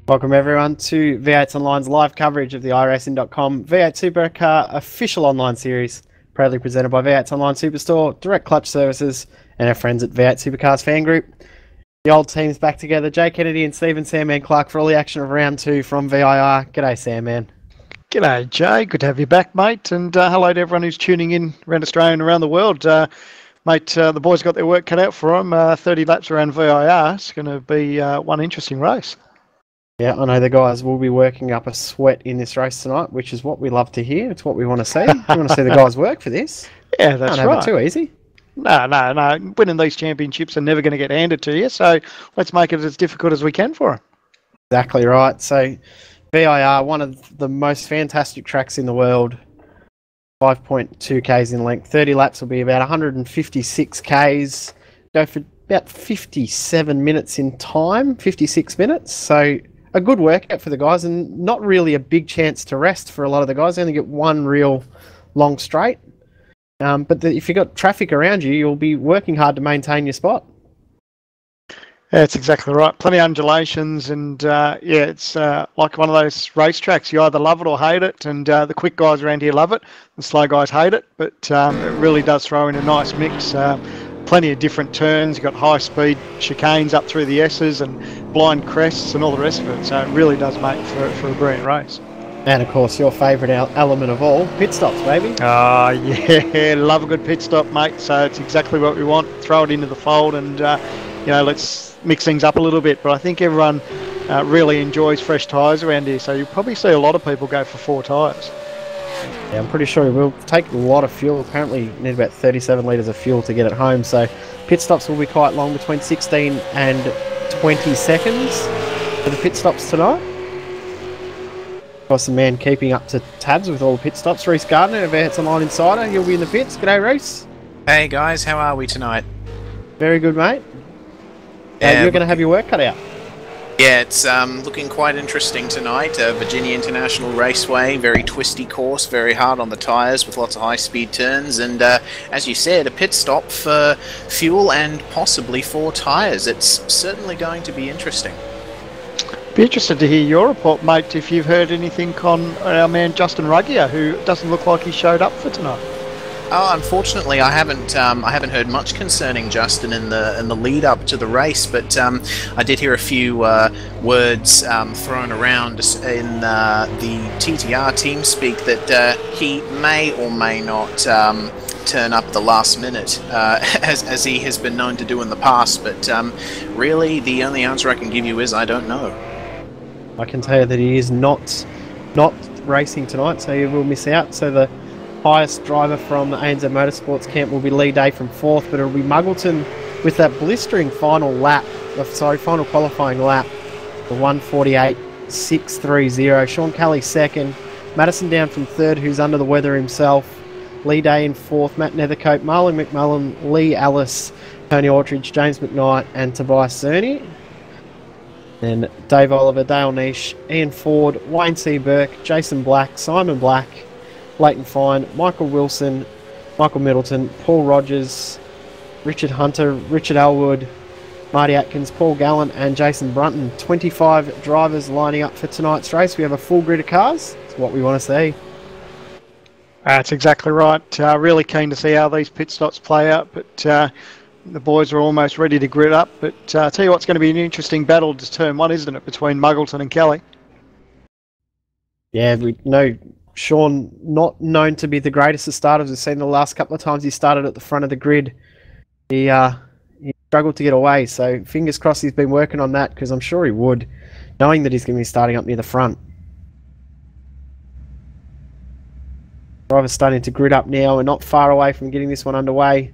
Welcome everyone to V8's Online's live coverage of the iRacing.com V8 Supercar official online series, proudly presented by V8's Online Superstore, Direct Clutch Services, and our friends at V8 Supercars Fan Group. The old team's back together, Jay Kennedy and Stephen Sandman Clark for all the action of round 2 from VIR. G'day Sandman. G'day Jay, good to have you back mate, and hello to everyone who's tuning in around Australia and around the world. Mate, the boys got their work cut out for them, 30 laps around VIR. It's going to be one interesting race. Yeah, I know the guys will be working up a sweat in this race tonight, which is what we love to hear. It's what we want to see. We want to see the guys work for this. Yeah, that's Can't right. have it too easy. No. Winning these championships are never going to get handed to you, so let's make it as difficult as we can for them. Exactly right. So, VIR, one of the most fantastic tracks in the world, 5.2 Ks in length. 30 laps will be about 156 Ks. Go for about 57 minutes in time, 56 minutes. So, a good workout for the guys, and not really a big chance to rest for a lot of the guys. They only get one real long straight. But if you've got traffic around you, you'll be working hard to maintain your spot. Yeah, that's exactly right. Plenty of undulations, and it's like one of those racetracks. You either love it or hate it, and the quick guys around here love it, the slow guys hate it, but it really does throw in a nice mix. Plenty of different turns. You've got high-speed chicanes up through the S's and blind crests and all the rest of it. So it really does make for a brilliant race. And, of course, your favourite element of all, pit stops, baby. Oh, yeah. Love a good pit stop, mate. So it's exactly what we want. Throw it into the fold and, let's mix things up a little bit. But I think everyone really enjoys fresh tyres around here. So you'll probably see a lot of people go for 4 tyres. Yeah, I'm pretty sure it will take a lot of fuel. Apparently you need about 37 litres of fuel to get it home, so pit stops will be quite long, between 16 and 20 seconds for the pit stops tonight. Got some man keeping up to tabs with all the pit stops. Reese Gardner of V8's Online Insider, he'll be in the pits. G'day Reese. Hey guys, how are we tonight? Very good mate. Yeah, you're going to have your work cut out. Yeah, it's looking quite interesting tonight. Virginia International Raceway, very twisty course, very hard on the tyres with lots of high-speed turns, and as you said, a pit stop for fuel and possibly 4 tyres. It's certainly going to be interesting. Be interested to hear your report, mate, if you've heard anything on our man Justin Ruggier, who doesn't look like he showed up for tonight. Oh, unfortunately, I haven't heard much concerning Justin in the lead up to the race, but I did hear a few words thrown around in the TTR team speak that he may or may not turn up the last minute, as he has been known to do in the past. But really, the only answer I can give you is I don't know. I can tell you that he is not racing tonight, so he will miss out. So the highest driver from the ANZ Motorsports camp will be Lee Day from 4th, but it'll be Muggleton with that blistering final qualifying lap, the 1:48.630. Sean Kelly 2nd, Madison down from 3rd, who's under the weather himself. Lee Day in 4th, Matt Nethercote, Marlon McMullen, Lee Ellis, Tony Aldridge, James McKnight, and Tobias Cerny. Then Dave Oliver, Dale Nish, Ian Ford, Wayne C. Burke, Jason Black, Simon Black, Leighton Fine, Michael Wilson, Michael Middleton, Paul Rogers, Richard Hunter, Richard Elwood, Marty Atkins, Paul Gallen and Jason Brunton. 25 drivers lining up for tonight's race. We have a full grid of cars. It's what we want to see. That's exactly right. Really keen to see how these pit stops play out, but the boys are almost ready to grid up. But I tell you what's going to be an interesting battle to turn 1, isn't it, between Muggleton and Kelly? Yeah, we know Sean, not known to be the greatest of starters. We've seen the last couple of times he started at the front of the grid. He struggled to get away, so fingers crossed he's been working on that, because I'm sure he would, knowing that he's going to be starting up near the front. Driver's starting to grid up now. We're not far away from getting this one underway.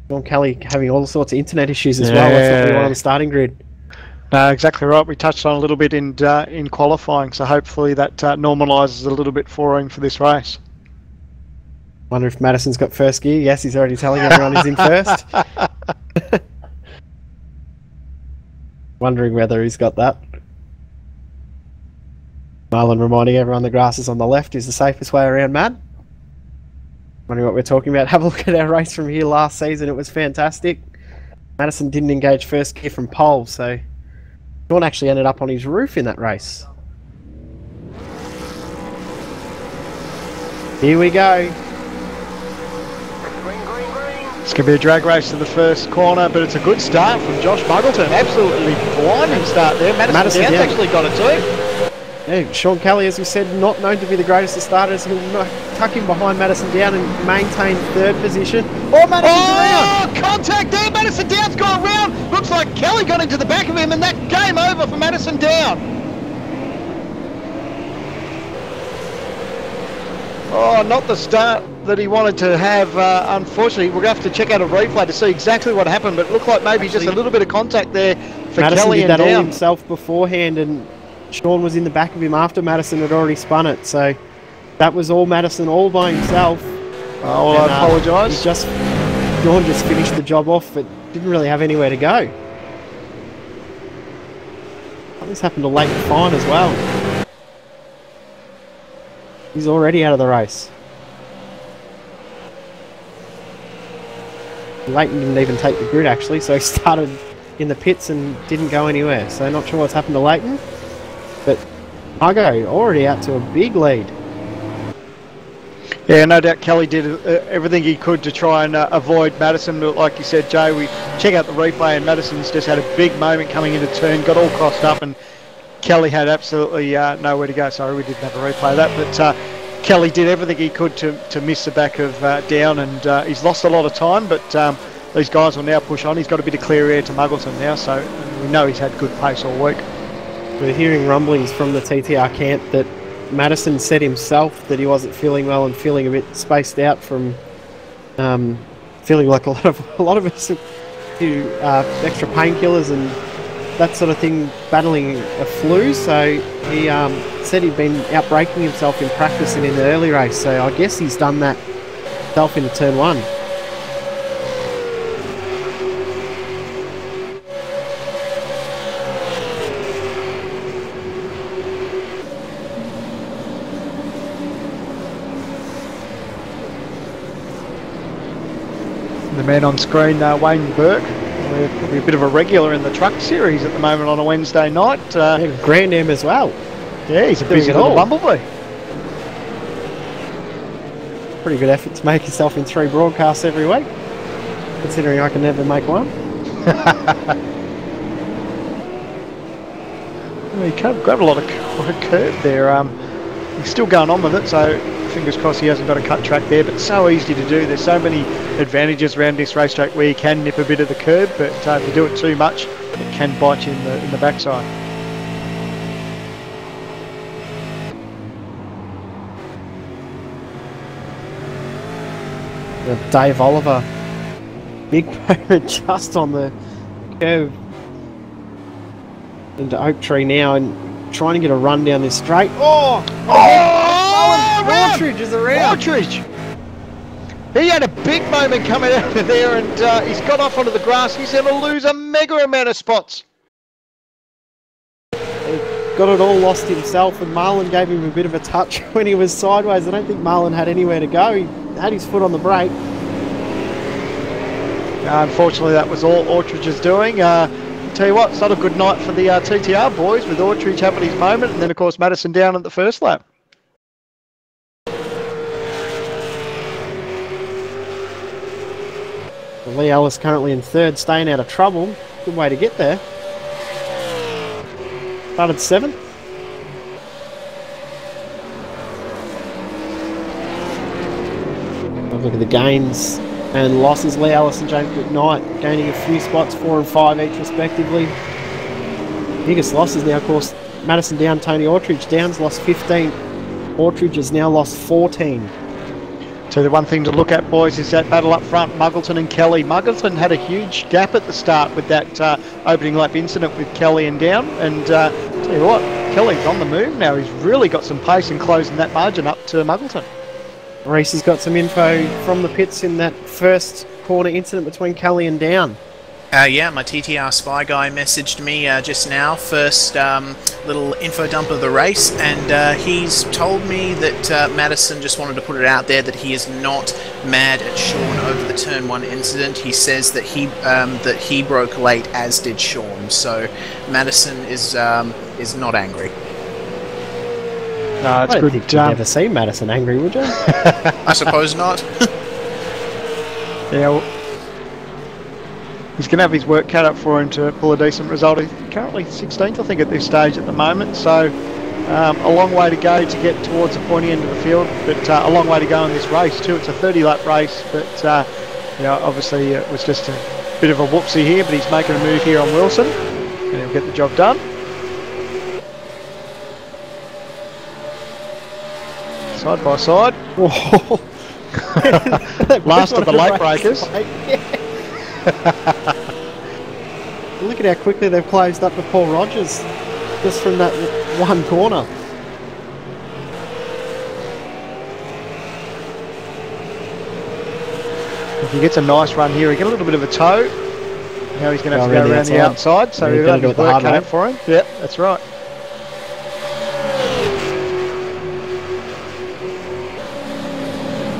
Sean Kelly having all sorts of internet issues as well. That's what we want on the starting grid. Exactly right. We touched on a little bit in qualifying, so hopefully that normalises a little bit for him for this race. Wonder if Madison's got first gear. Yes, he's already telling everyone he's in first. Wondering whether he's got that. Marlon reminding everyone the grass is on the left is the safest way around, Matt. Wondering what we're talking about. Have a look at our race from here last season. It was fantastic. Madison didn't engage first gear from pole, so Sean actually ended up on his roof in that race. Here we go. It's going to be a drag race to the first corner, but it's a good start from Josh Muggleton. Absolutely blinding start there. Madison Down's actually got it too. Yeah, Sean Kelly, as we said, not known to be the greatest of starters. He'll tuck in behind Madison Down and maintain third position. Oh, Madison's around! Contact there! Madison Down's gone around! Looks like Kelly got into the back of him, and that game over for Madison Down. Oh, not the start that he wanted to have, unfortunately. We're going to have to check out a replay to see exactly what happened, but it looked like maybe just a little bit of contact there for Madison Kelly did and that all Down. himself beforehand, and Sean was in the back of him after Madison had already spun it, so that was all Madison all by himself. Oh, well, I apologise. Sean just finished the job off, but didn't really have anywhere to go. Something's happened to Leighton Fine as well. He's already out of the race. Leighton didn't even take the grid actually, so he started in the pits and didn't go anywhere. So not sure what's happened to Leighton, but Argo already out to a big lead. Yeah, no doubt Kelly did everything he could to try and avoid Madison. But like you said, Jay, we check out the replay and Madison's just had a big moment coming into turn, got all crossed up, and Kelly had absolutely nowhere to go. Sorry, we didn't have a replay of that, but Kelly did everything he could to miss the back of Down, and he's lost a lot of time, but these guys will now push on. He's got a bit of clear air to Muggleton now, so we know he's had good pace all week. We're hearing rumblings from the TTR camp that Madison said himself that he wasn't feeling well and feeling a bit spaced out from feeling like a lot of us do extra painkillers and that sort of thing, battling a flu. So he said he'd been out braking himself in practice and in the early race. So I guess he's done that himself into turn one. The man on screen, Wayne Burke, probably a bit of a regular in the truck series at the moment on a Wednesday night. Yeah, Grand Am as well. Yeah, he's a busy little bumblebee. Pretty good effort to make yourself in 3 broadcasts every week, considering I can never make one. He can't grab a lot of curve there. He's still going on with it, so fingers crossed he hasn't got a cut track there, but so easy to do. There's so many advantages around this racetrack where you can nip a bit of the curb, but if you do it too much, it can bite you in the backside. Dave Oliver, big moment just on the curve into Oak Tree now and trying to get a run down this straight. Partridge is around. Partridge! He had a big moment coming out of there, and he's got off onto the grass. He's going to lose a mega amount of spots. He got it all lost himself, and Marlon gave him a bit of a touch when he was sideways. I don't think Marlon had anywhere to go. He had his foot on the brake. Unfortunately, that was all Ortridge's doing. Tell you what, it's not a good night for the TTR boys, with Ortridge having his moment, and then of course Madison down at the first lap. Lee Ellis currently in third, staying out of trouble. Good way to get there. Started 7th. Look at the gains and losses. Lee Ellis and James McKnight gaining a few spots, 4 and 5 each respectively. Biggest losses now, of course, Madison Down, Tony Ortridge. Down's lost 15. Ortridge has now lost 14. So the one thing to look at, boys, is that battle up front, Muggleton and Kelly. Muggleton had a huge gap at the start with that opening lap incident with Kelly and Down. And tell you what, Kelly's on the move now. He's really got some pace in closing that margin up to Muggleton. Reese has got some info from the pits in that first corner incident between Kelly and Down. Yeah, my TTR spy guy messaged me just now, first little info dump of the race, and he's told me that Madison just wanted to put it out there that he is not mad at Sean over the turn 1 incident. He says that he broke late, as did Sean, so Madison is not angry. No, it's I good. think you'd never see Madison angry, would you? I suppose not. Yeah, well, he's going to have his work cut up for him to pull a decent result. He's currently 16th, I think, at this stage at the moment. So a long way to go to get towards the pointy end of the field, but a long way to go in this race too. It's a 30-lap race, but obviously it was just a bit of a whoopsie here, but he's making a move here on Wilson, and he'll get the job done. Side by side. Last of the late breakers. Look at how quickly they've closed up with Paul Rogers just from that one corner. If he gets a nice run here, he get a little bit of a toe. Now he's going to have to go around the outside, so he'll have his work cut out for him. Yeah, that's right.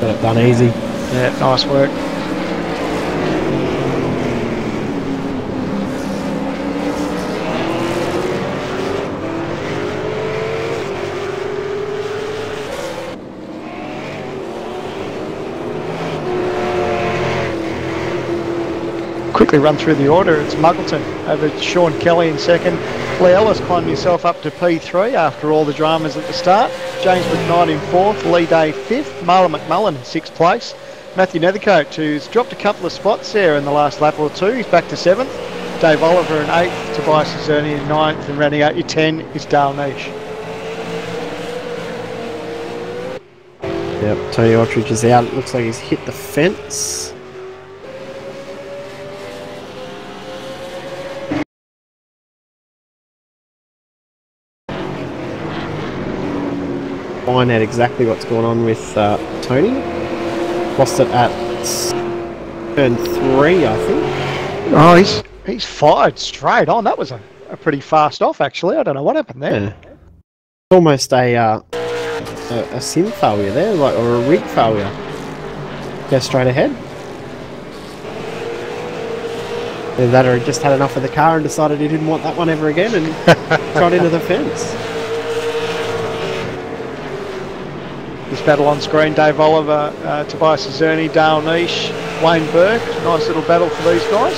Got it done easy. Yeah, nice work. Quickly run through the order. It's Muggleton over Sean Kelly in second. Lee Ellis climbed himself up to P3 after all the dramas at the start. James McKnight in fourth. Lee Day fifth. Marlon McMullen in sixth place. Matthew Nethercote, who's dropped a couple of spots there in the last lap or two. He's back to seventh. Dave Oliver in eighth. Tobias Zerni in ninth. And rounding out your 10 is Dale Niche. Yep, Tony Aldridge is out. It looks like he's hit the fence. Find out exactly what's going on with Tony. Lost it at turn 3, I think. Oh, he's fired straight on. That was a pretty fast off, actually. I don't know what happened there. Yeah. Almost a sim failure there, or a rig failure. Go straight ahead. Either that, or he just had enough of the car and decided he didn't want that one ever again and got into the fence. This battle on screen, Dave Oliver, Tobias Zerni, Dale Niche, Wayne Burke. Nice little battle for these guys.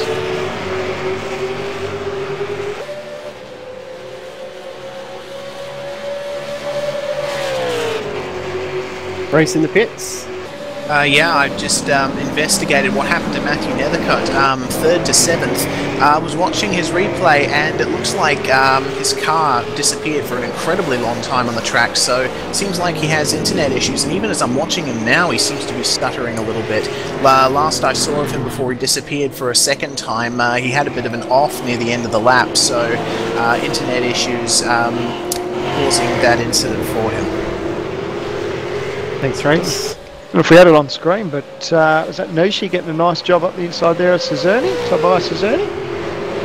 Race in the pits. Yeah, I've just investigated what happened to Matthew Nethercote, 3rd to 7th. I was watching his replay, and it looks like his car disappeared for an incredibly long time on the track, so it seems like he has internet issues, and even as I'm watching him now, he seems to be stuttering a little bit. Last I saw of him before he disappeared for a second time, he had a bit of an off near the end of the lap, so internet issues causing that incident for him. Thanks, Race. I don't know if we had it on screen, but was that Nishi getting a nice job up the inside there of Zerni? Tobias Zerni?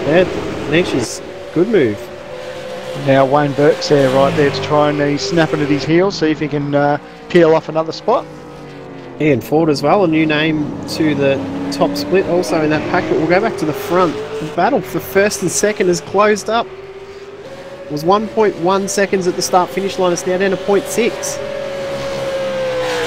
Yeah, Nishi's good move. Now Wayne Burke's there, right there to try, and he's snapping at his heels, see if he can peel off another spot. Ian Ford as well, a new name to the top split also in that pack, but we'll go back to the front. The battle for first and second has closed up. It was 1.1 seconds at the start-finish line, it's now down to 0.6.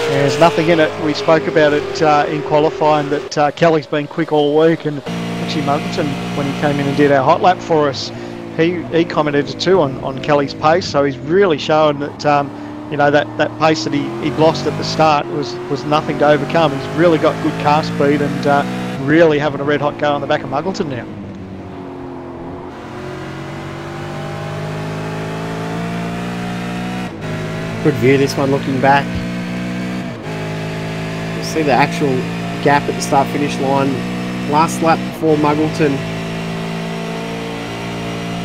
There's nothing in it. We spoke about it in qualifying that Kelly's been quick all week, and actually Muggleton, when he came in and did our hot lap for us, he commented too on Kelly's pace, so he's really showing that that pace that he lost at the start was nothing to overcome. He's really got good car speed and really having a red hot go on the back of Muggleton now. Good view this one looking back. see the actual gap at the start-finish line. Last lap before Muggleton,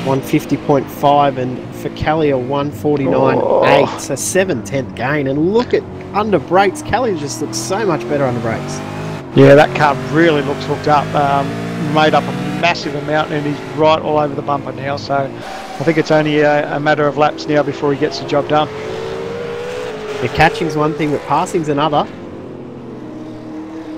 150.5, and for Kelly a 149.8, so 7/10 gain. And look at under brakes, Kelly just looks so much better under brakes. Yeah, that car really looks hooked up. Made up a massive amount, and he's right all over the bumper now. So I think it's only a matter of laps now before he gets the job done. The catching's one thing, but passing's another.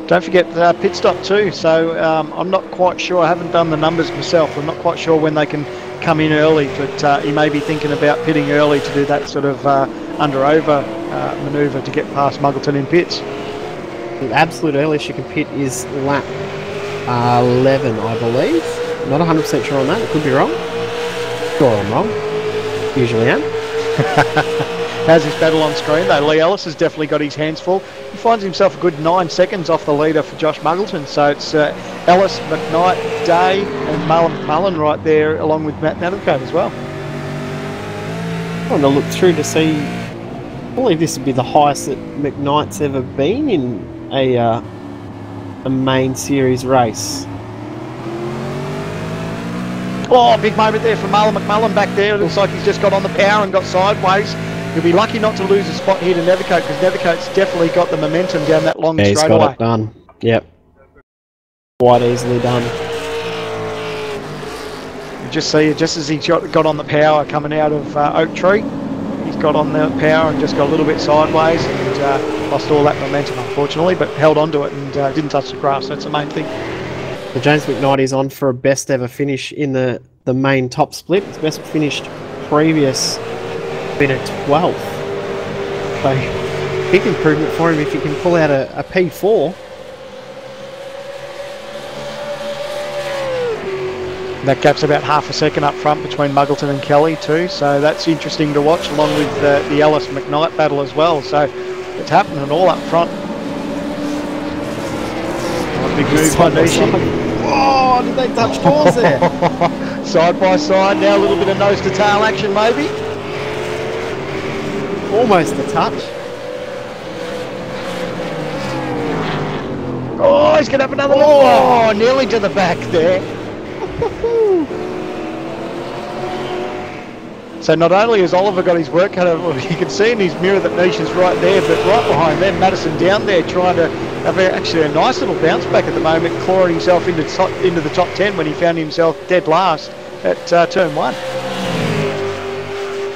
Don't forget the pit stop too. So I'm not quite sure. I haven't done the numbers myself. I'm not quite sure when they can come in early, but he may be thinking about pitting early to do that sort of under-over manoeuvre to get past Muggleton in pits. The absolute earliest you can pit is lap 11, I believe. Not 100% sure on that. Could be wrong. Sure, I'm wrong. Usually am. How's his battle on screen though? Lee Ellis has definitely got his hands full. He finds himself a good 9 seconds off the leader for Josh Muggleton. So it's Ellis, McKnight, Day and Mullen right there, along with Matt Nethercote as well. I want to look through to see. I believe this would be the highest that McKnight's ever been in a main series race. Oh, big moment there for Marlon McMullen back there. It looks like he's just got on the power and got sideways. He'll be lucky not to lose a spot here to Nethercote, because Nethercote's definitely got the momentum down that long straightaway. He's got it done. Yep. Quite easily done. You just see, just as he got on the power coming out of Oak Tree, he's got on the power and just got a little bit sideways and lost all that momentum, unfortunately, but held onto it and didn't touch the grass. That's the main thing. So James McKnight is on for a best ever finish in the main top split. His best finished previous been a 12th. So big improvement for him if he can pull out a P4. That gap's about half a second up front between Muggleton and Kelly too, so that's interesting to watch, along with the Ellis-McKnight battle as well. So it's happening all up front. Oh, big move by Nishi. Oh, did they touch doors there? Side by side, now a little bit of nose to tail action maybe. Almost a touch. Oh, he's going to have another look. Oh, nearly to the back there. So not only has Oliver got his work cut out, well, you can see in his mirror that Nish is right there, but right behind them, Madison down there trying to have actually a nice little bounce back at the moment, clawing himself into the top 10 when he found himself dead last at turn 1.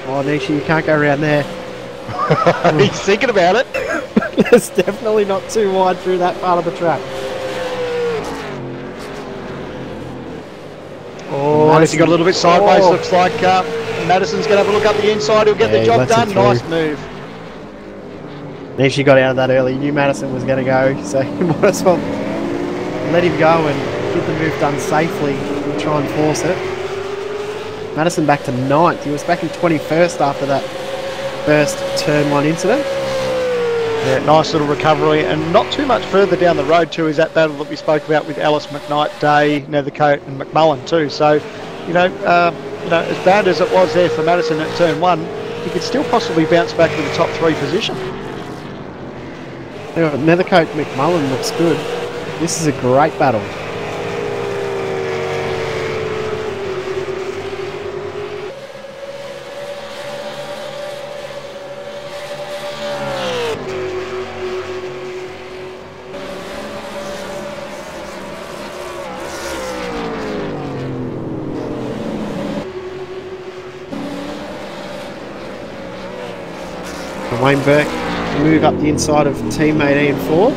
Oh, Nishi, you can't go around there. He's thinking about it. It's definitely not too wide through that part of the track. Oh, as he got a little bit sideways, looks like Madison's going to have a look up the inside. He'll get the job done. Nice move. Nishi got out of that early. He knew Madison was going to go, so he might as well let him go and get the move done safely and try and force it. Madison back to 9th. He was back in 21st after that first turn 1 incident. Yeah, nice little recovery, and not too much further down the road too is that battle that we spoke about with Ellis, McKnight, Day, Nethercote and McMullen too. So, you know, as bad as it was there for Madison at turn 1, he could still possibly bounce back to the top 3 position. Yeah, Nethercote McMullen looks good. This is a great battle. Wayne Burke move up the inside of teammate Ian Ford.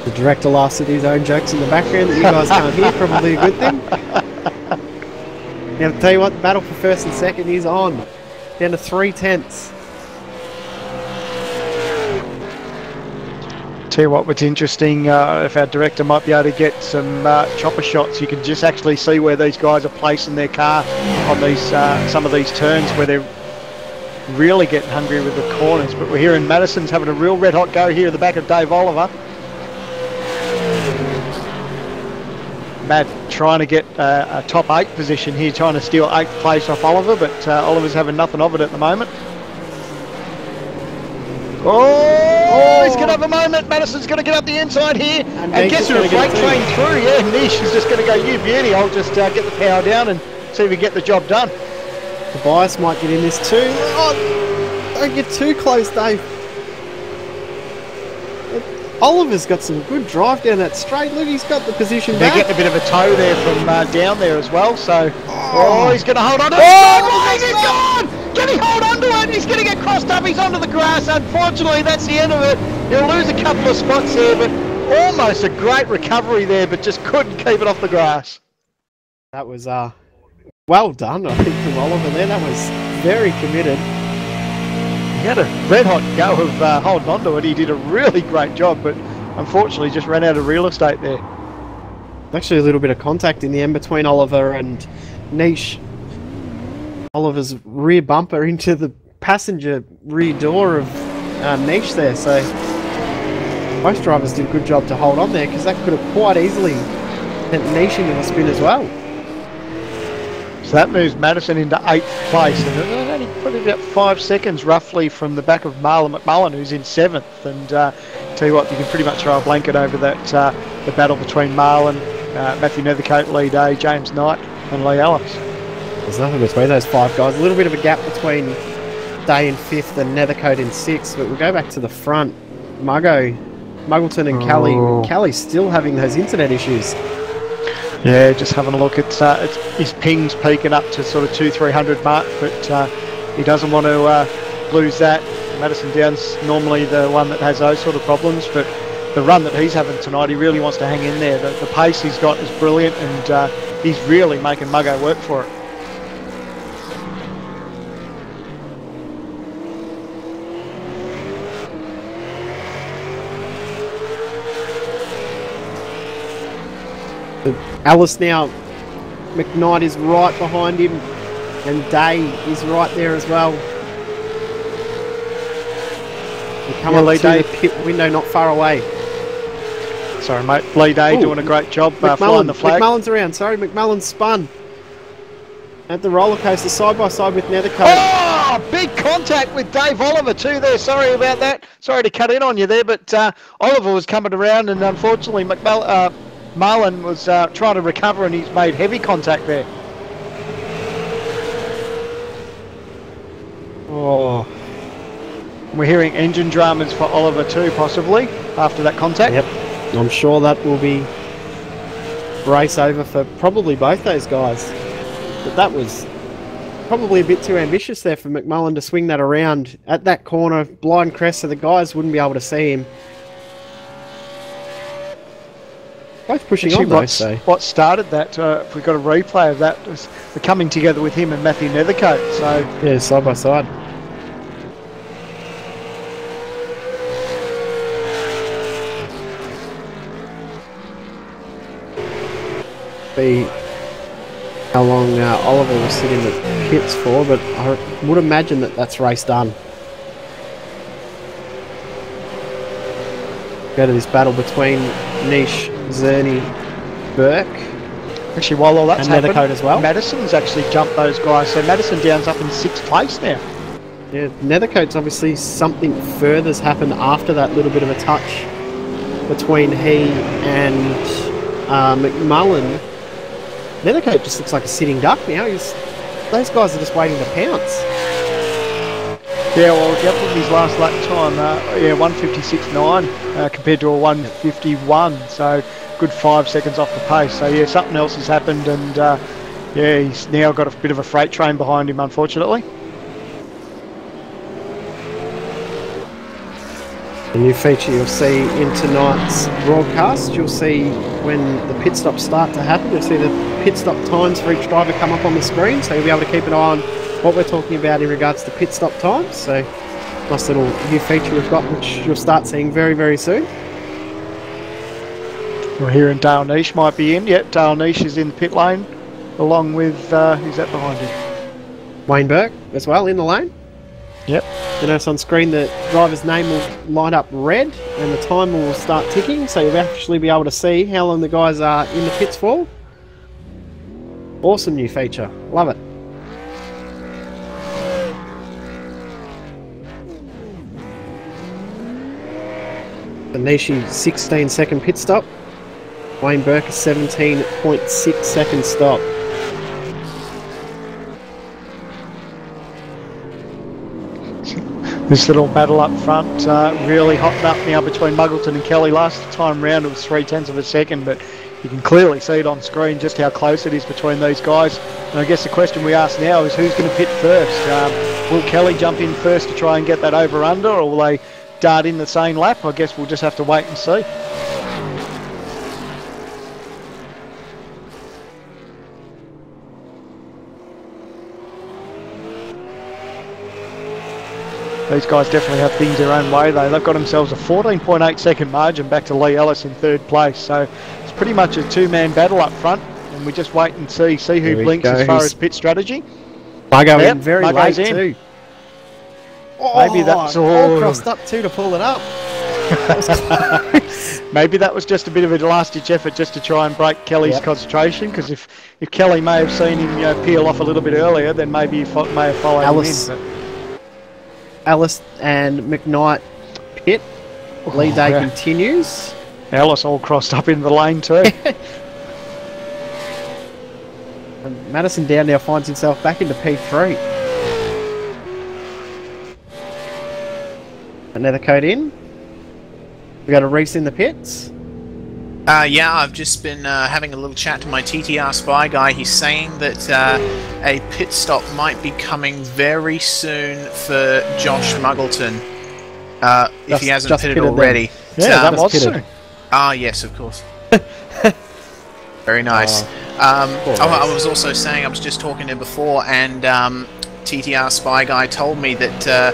The director laughs at his own jokes in the background that you guys can't hear, probably a good thing. Now, to tell you what, the battle for first and second is on. Down to 3/10. Tell you what, what's interesting, if our director might be able to get some chopper shots, you can just actually see where these guys are placing their car on these some of these turns where they're really getting hungry with the corners. But we're hearing Madison's having a real red hot go here at the back of Dave Oliver. Matt trying to get a top 8 position here, trying to steal 8th place off Oliver, but Oliver's having nothing of it at the moment. Oh, he's going to have a moment. Madison's going to get up the inside here. And gets a freight train through. Yeah, Nish is just going to go, you beauty. I'll just get the power down and see if we get the job done. Tobias might get in this too. Oh, don't get too close, Dave. Oliver's got some good drive down that straight. Look, he's got the position back. They're getting a bit of a toe there from down there as well. So, he's going to hold on to it. Oh, he's gone! Can he hold on to it? He's going to get crossed up. He's onto the grass. Unfortunately, that's the end of it. He'll lose a couple of spots there, but almost a great recovery there, but just couldn't keep it off the grass. That was well done, I think, from Oliver there. That was very committed. He had a red-hot go of holding on to it. He did a really great job, but unfortunately just ran out of real estate there. Actually, a little bit of contact in the end between Oliver and Nish. Oliver's rear bumper into the passenger rear door of Nish there, so most drivers did a good job to hold on there, because that could have quite easily sent Nish into a spin as well. So that moves Madison into 8th place, and it only put it about 5 seconds roughly from the back of Marlon McMullen, who's in 7th. And tell you what, you can pretty much throw a blanket over that the battle between Marlon, Matthew Nethercote, Lee Day, James Knight, and Lee Ellis. There's nothing between those 5 guys. A little bit of a gap between Day in 5th and Nethercote in 6th, but we'll go back to the front. Muggleton and Callie still having those internet issues. Yeah, just having a look. His ping's peaking up to sort of 200-300 mark, but he doesn't want to lose that. Madison Downs normally the one that has those sort of problems, but the run that he's having tonight, he really wants to hang in there. The pace he's got is brilliant, and he's really making Muggo work for it. Alice now, McKnight is right behind him, and Day is right there as well. We come up to the pit window not far away. Sorry mate, Lee Day doing a great job flying the flag. McMullen's around, sorry, McMullen spun at the roller coaster side by side with Nethercote. Oh, big contact with Dave Oliver too there, sorry about that. Sorry to cut in on you there, but Oliver was coming around, and unfortunately Marlon was trying to recover, and he's made heavy contact there. Oh, we're hearing engine dramas for Oliver too, possibly, after that contact. Yep, I'm sure that will be race over for probably both those guys. But that was probably a bit too ambitious there for McMullen to swing that around at that corner, blind crest, so the guys wouldn't be able to see him. Both pushing on though, so. What started that, if we've got a replay of that, was the coming together with him and Matthew Nethercote. So yeah, side by side. See how long Oliver will sit in the pits for, but I would imagine that that's race done. Go to this battle between Nish, Zerny, Burke. Actually, while all that's happened, Nethercote as well. Madison's actually jumped those guys, so Madison Downs up in 6th place now. Yeah, Nethercote's obviously something further's happened after that little bit of a touch between he and McMullen. Nethercote just looks like a sitting duck now. Those guys are just waiting to pounce. Yeah, well, if you have his last lap time, 1:56.9 compared to a 1:51, so good 5 seconds off the pace. So yeah, something else has happened, and yeah, he's now got a bit of a freight train behind him, unfortunately. A new feature you'll see in tonight's broadcast. You'll see when the pit stops start to happen. You'll see the pit stop times for each driver come up on the screen, so you'll be able to keep an eye on what we're talking about in regards to pit stop times. So nice little new feature we've got, which you'll start seeing very, very soon. We're hearing Dale Nish might be in. Yep, Dale Nish is in the pit lane, along with, who's that behind him? Wayne Burke as well in the lane. Yep. You notice on screen the driver's name will light up red and the time will start ticking, so you'll actually be able to see how long the guys are in the pits for. Awesome new feature. Love it. The Nishi 16-second pit stop. Wayne Burke a 17.6 second stop. This little battle up front really hotting up now between Muggleton and Kelly. Last time round it was 0.3 of a second, but you can clearly see it on screen just how close it is between these guys. And I guess the question we ask now is who's going to pit first? Will Kelly jump in first to try and get that over-under, or will they dart in the same lap? I guess we'll just have to wait and see. These guys definitely have things their own way though. They've got themselves a 14.8 second margin back to Lee Ellis in third place. So it's pretty much a two-man battle up front, and we just wait and see who blinks as far as pit strategy. Muggo in very late too. Oh, maybe that's all crossed up too to pull it up. That was close. Maybe that was just a bit of a last-ditch effort just to try and break Kelly's concentration, because if Kelly may have seen him peel off a little bit earlier, then maybe he may have followed Alice, him in. Alice and McKnight pit. Lead day continues. Alice all crossed up in the lane too. And Madison Down now finds himself back into P3. Another code in. We got a Reese in the pits. Yeah, I've just been having a little chat to my TTR spy guy. He's saying that a pit stop might be coming very soon for Josh Muggleton, if he hasn't pitted already. Yeah, that was soon. Ah, yes, of course. Very nice. I was also saying, I was just talking to him before, and TTR spy guy told me that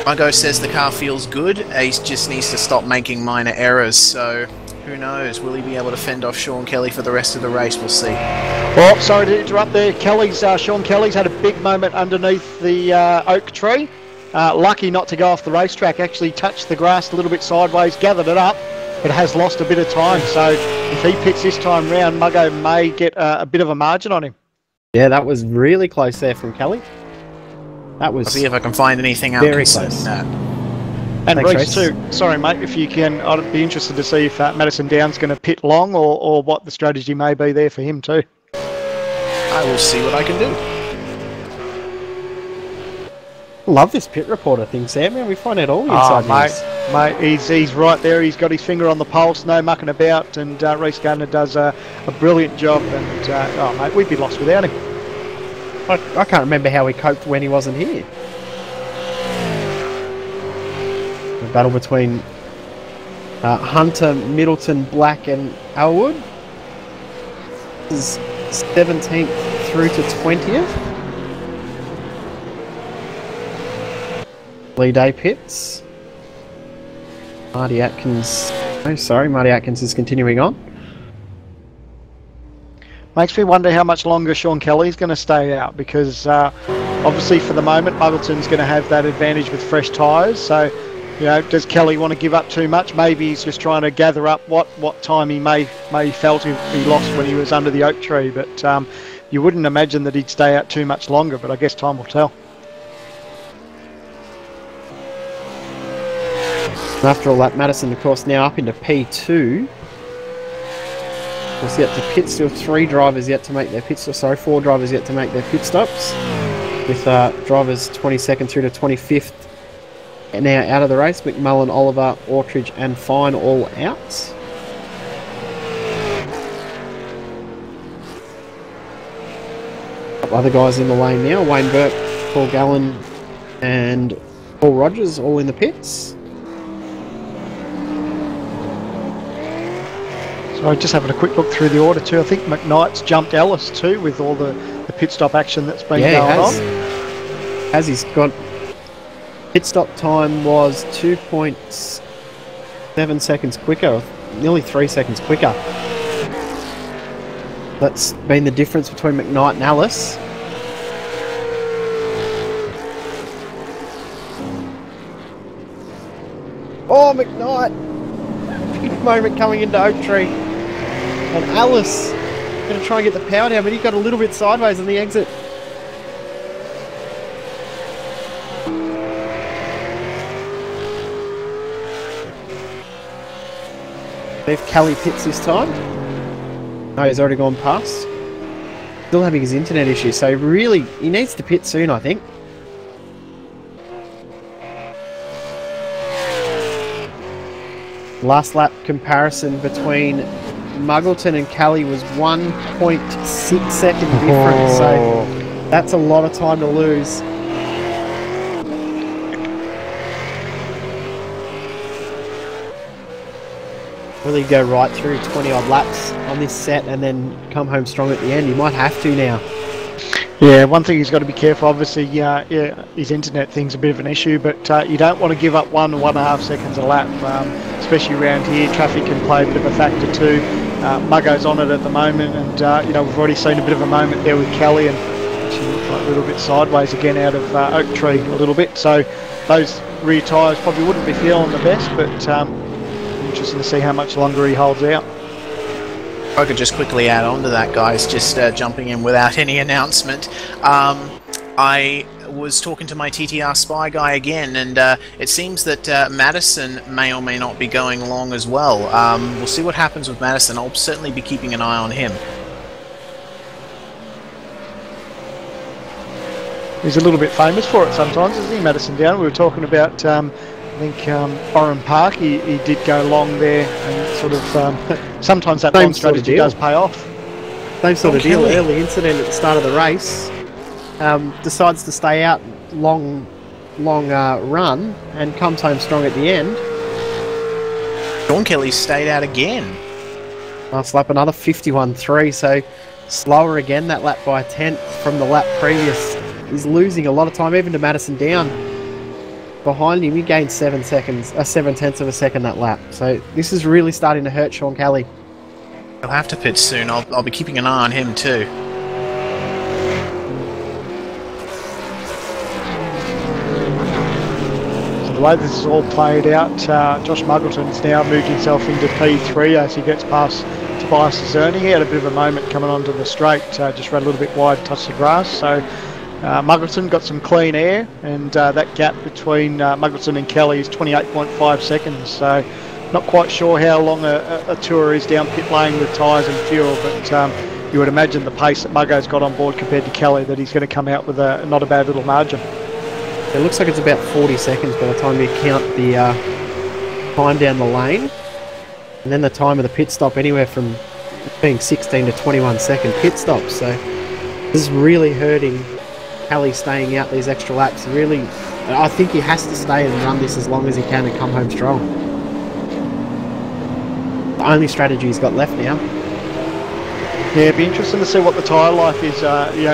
Muggo says the car feels good. He just needs to stop making minor errors, so who knows? Will he be able to fend off Sean Kelly for the rest of the race? We'll see. Well, sorry to interrupt there. Sean Kelly's had a big moment underneath the oak tree. Lucky not to go off the racetrack. Actually touched the grass a little bit sideways, gathered it up, but has lost a bit of time. So if he pits this time round, Muggo may get a bit of a margin on him. Yeah, that was really close there from Kelly. That was. I'll see if I can find anything out very concerning close. that. And Reece too. Sorry, mate, if you can, I'd be interested to see if Madison Down's going to pit long, or what the strategy may be there for him too. I will see what I can do. Love this pit reporter thing, Sam. Man, we find out all the inside news. Mate, he's right there. He's got his finger on the pulse, no mucking about, and Reece Gardner does a brilliant job. And mate, we'd be lost without him. I can't remember how he coped when he wasn't here. The battle between Hunter, Middleton, Black and Elwood. This is 17th through to 20th. Lee Day pits. Marty Atkins. Oh, sorry, Marty Atkins is continuing on. Makes me wonder how much longer Sean Kelly's going to stay out, because obviously for the moment Muggleton's going to have that advantage with fresh tyres. So, does Kelly want to give up too much? Maybe he's just trying to gather up what time he may felt he lost when he was under the oak tree. But you wouldn't imagine that he'd stay out too much longer. But I guess time will tell. After all that, Madison, of course, now up into P2. Yet to pit. Still 4 drivers yet to make their pit stops, with drivers 22nd through to 25th now out of the race. McMullen, Oliver, Ortridge and Fine all out. Other guys in the lane now: Wayne Burke, Paul Gallen and Paul Rogers all in the pits. So just having a quick look through the order too. I think McKnight's jumped Ellis too, with all the pit stop action that's been going on. As he's got pit stop time was 2.7 seconds quicker, nearly 3 seconds quicker. That's been the difference between McKnight and Ellis. Oh, McKnight! Big moment coming into Oak Tree. And Alice Going to try and get the power down, but he got a little bit sideways on the exit. If Kelly pits this time. No, he's already gone past. Still having his internet issue, so really, he needs to pit soon, I think. Last lap comparison between Muggleton and Kelly was 1.6 second difference, so that's a lot of time to lose. Will he go right through 20 odd laps on this set and then come home strong at the end? He might have to now. Yeah, one thing he's got to be careful, obviously, yeah, his internet thing's a bit of an issue, but you don't want to give up 1.5 seconds a lap, especially around here. Traffic can play a bit of a factor too. Muggo's on it at the moment, and we've already seen a bit of a moment there with Kelly, and she looked like a little bit sideways again out of Oak Tree a little bit, so those rear tyres probably wouldn't be feeling the best, but interesting to see how much longer he holds out. If I could just quickly add on to that, guys, just jumping in without any announcement. I was talking to my TTR spy guy again, and it seems that Madison may or may not be going along as well. We'll see what happens with Madison. I'll certainly be keeping an eye on him. He's a little bit famous for it sometimes, isn't he, Madison Down? We were talking about I think Oran Park, he did go long there, and sort of sometimes that long strategy does pay off. Same sort of deal. Early incident at the start of the race, decides to stay out long run and comes home strong at the end. Sean Kelly stayed out again. Last lap another 51.3, so slower again that lap by a tenth from the lap previous. He's losing a lot of time, even to Madison Down. Behind him, he gained 7 tenths of a second that lap. So this is really starting to hurt Sean Kelly. He'll have to pit soon. I'll be keeping an eye on him too. So the way this is all played out, Josh Muggleton's now moved himself into P3 as he gets past Tobias Zerny. He had a bit of a moment coming onto the straight, just ran a little bit wide, touched the grass. So Muggleton got some clean air, and that gap between Muggleton and Kelly is 28.5 seconds, so not quite sure how long a tour is down pit lane with tyres and fuel, but you would imagine the pace that Muggo's got on board compared to Kelly, that he's going to come out with a not a bad little margin. It looks like it's about 40 seconds by the time you count the time down the lane, and then the time of the pit stop anywhere from being 16 to 21 second pit stops, so this is really hurting Kelly staying out these extra laps. Really, I think he has to stay and run this as long as he can and come home strong. The only strategy he's got left now. Yeah, it'd be interesting to see what the tyre life is.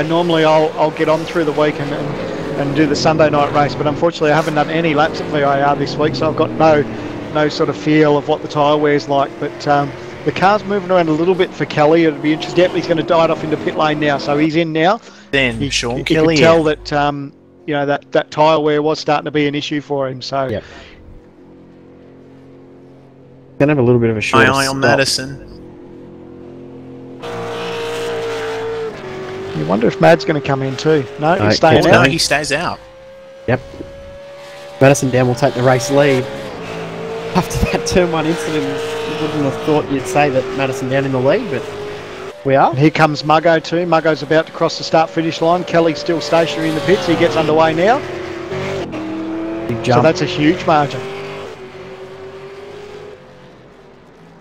Normally I'll get on through the week and do the Sunday night race, but unfortunately I haven't done any laps at VIR this week, so I've got no sort of feel of what the tyre wear's like. But the car's moving around a little bit for Kelly. It'd be interesting. Yep, he's going to dive off into pit lane now, so he's in now. Then Sean Kelly, you could tell that that tyre wear was starting to be an issue for him. So yep. Gonna have a little bit of a short eye on Madison. You wonder if Mad's going to come in too. No, he's staying out. No, he stays out. Yep. Madison Down will take the race lead. After that turn 1 incident, you wouldn't have thought you'd say that Madison Down in the lead, but we are. And here comes Muggo too. Muggo's about to cross the start-finish line. Kelly's still stationary in the pits. He gets underway now. Big jump. So that's a huge margin.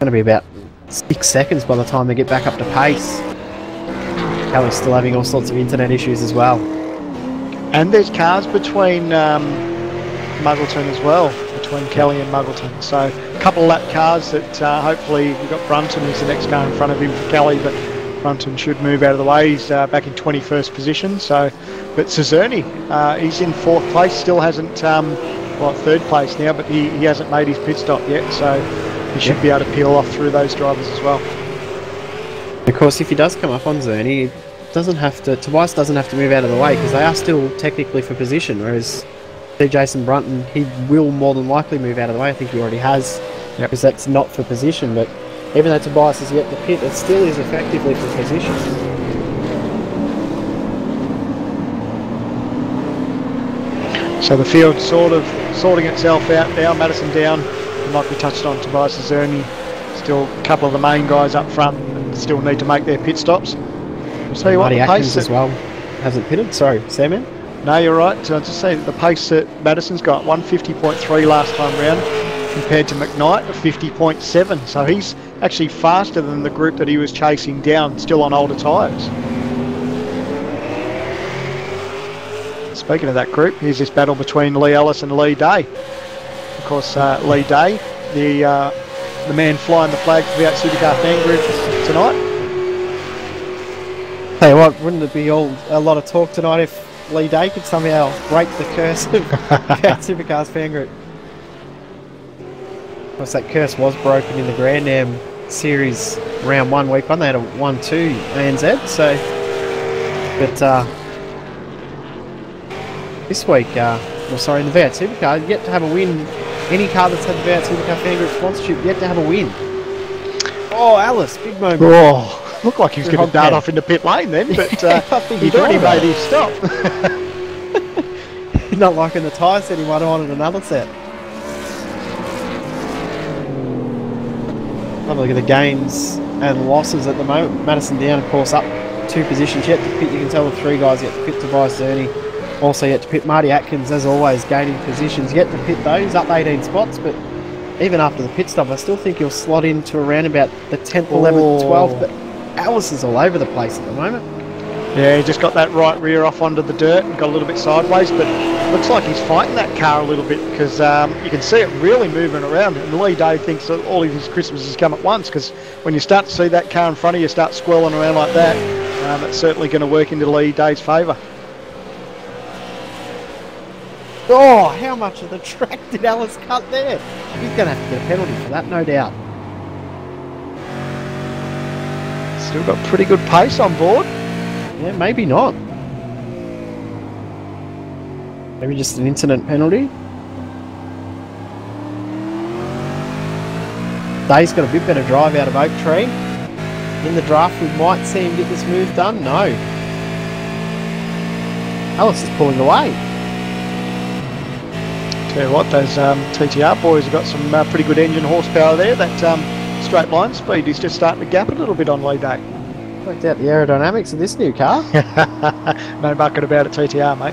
Going to be about 6 seconds by the time they get back up to pace. Kelly's still having all sorts of internet issues as well. And there's cars between Muggleton as well, between Kelly and Muggleton. So a couple of lap cars that hopefully we've got Brunton who's the next car in front of him for Kelly, but Brunton should move out of the way. He's back in 21st position. So, but Cezerny, he's in 4th place, still hasn't, 3rd place now, but he hasn't made his pit stop yet. So he should be able to peel off through those drivers as well. Of course, if he does come up on Zerny, Tobias doesn't have to move out of the way because they are still technically for position, whereas Jason Brunton, he will more than likely move out of the way. I think he already has, because that's not for position, but Even though Tobias is yet to pit, it still is effectively for position. So the field's sort of sorting itself out now. Madison down, and like we touched on, Tobias Zerny, still a couple of the main guys up front and still need to make their pit stops. I'll tell you what, Marty the Atkins pace as well hasn't pitted. Sorry, Sam. No, you're right. I'll just say that the pace that Madison's got, 150.3 last time round, compared to McKnight of 50.7. So he's actually faster than the group that he was chasing down, still on older tyres. Speaking of that group, here's this battle between Lee Ellis and Lee Day. Of course, Lee Day, the man flying the flag for the V8 Supercar fan group tonight. Tell you what, wouldn't it be a lot of talk tonight if Lee Day could somehow break the curse of V8 Supercars fan group? Of course, that curse was broken in the Grand Am series round 1, week 1. They had a 1-2 ANZ, so... But, this week, in the V8 Supercar, yet to have a win. Any car that's had the V8 Supercar fan group sponsorship, yet to have a win. Oh, Alice, big moment. Oh, looked like he was going to dart off into pit lane then, but he'd already made his stop. He's not liking the tyre set, he might have wanted another set. Have a look at the gains and losses at the moment. Madison down, of course, up 2 positions. Yet to pit, you can tell the 3 guys yet to pit. Tobias Zerny. Also yet to pit. Marty Atkins, as always, gaining positions. Yet to pit those, up 18 spots, but even after the pit stop, I still think he'll slot into around about the 10th, 11th, 12th, but Alice is all over the place at the moment. Yeah, he just got that right rear off onto the dirt and got a little bit sideways, but looks like he's fighting that car a little bit because you can see it really moving around, and Lee Day thinks that all of his Christmases come at once, because when you start to see that car in front of you start squirreling around like that, it's certainly going to work into Lee Day's favour. Oh, how much of the track did Alice cut there? He's going to have to get a penalty for that, no doubt. Still got pretty good pace on board. Yeah, maybe not. Maybe just an incident penalty. Day's got a bit better drive out of Oak Tree. In the draft, we might see him get this move done. No. Alice is pulling away. Tell you what, those TTR boys have got some pretty good engine horsepower there. That straight line speed is just starting to gap a little bit on Lee Day. Worked out the aerodynamics of this new car. No bucket about it, TTR, mate.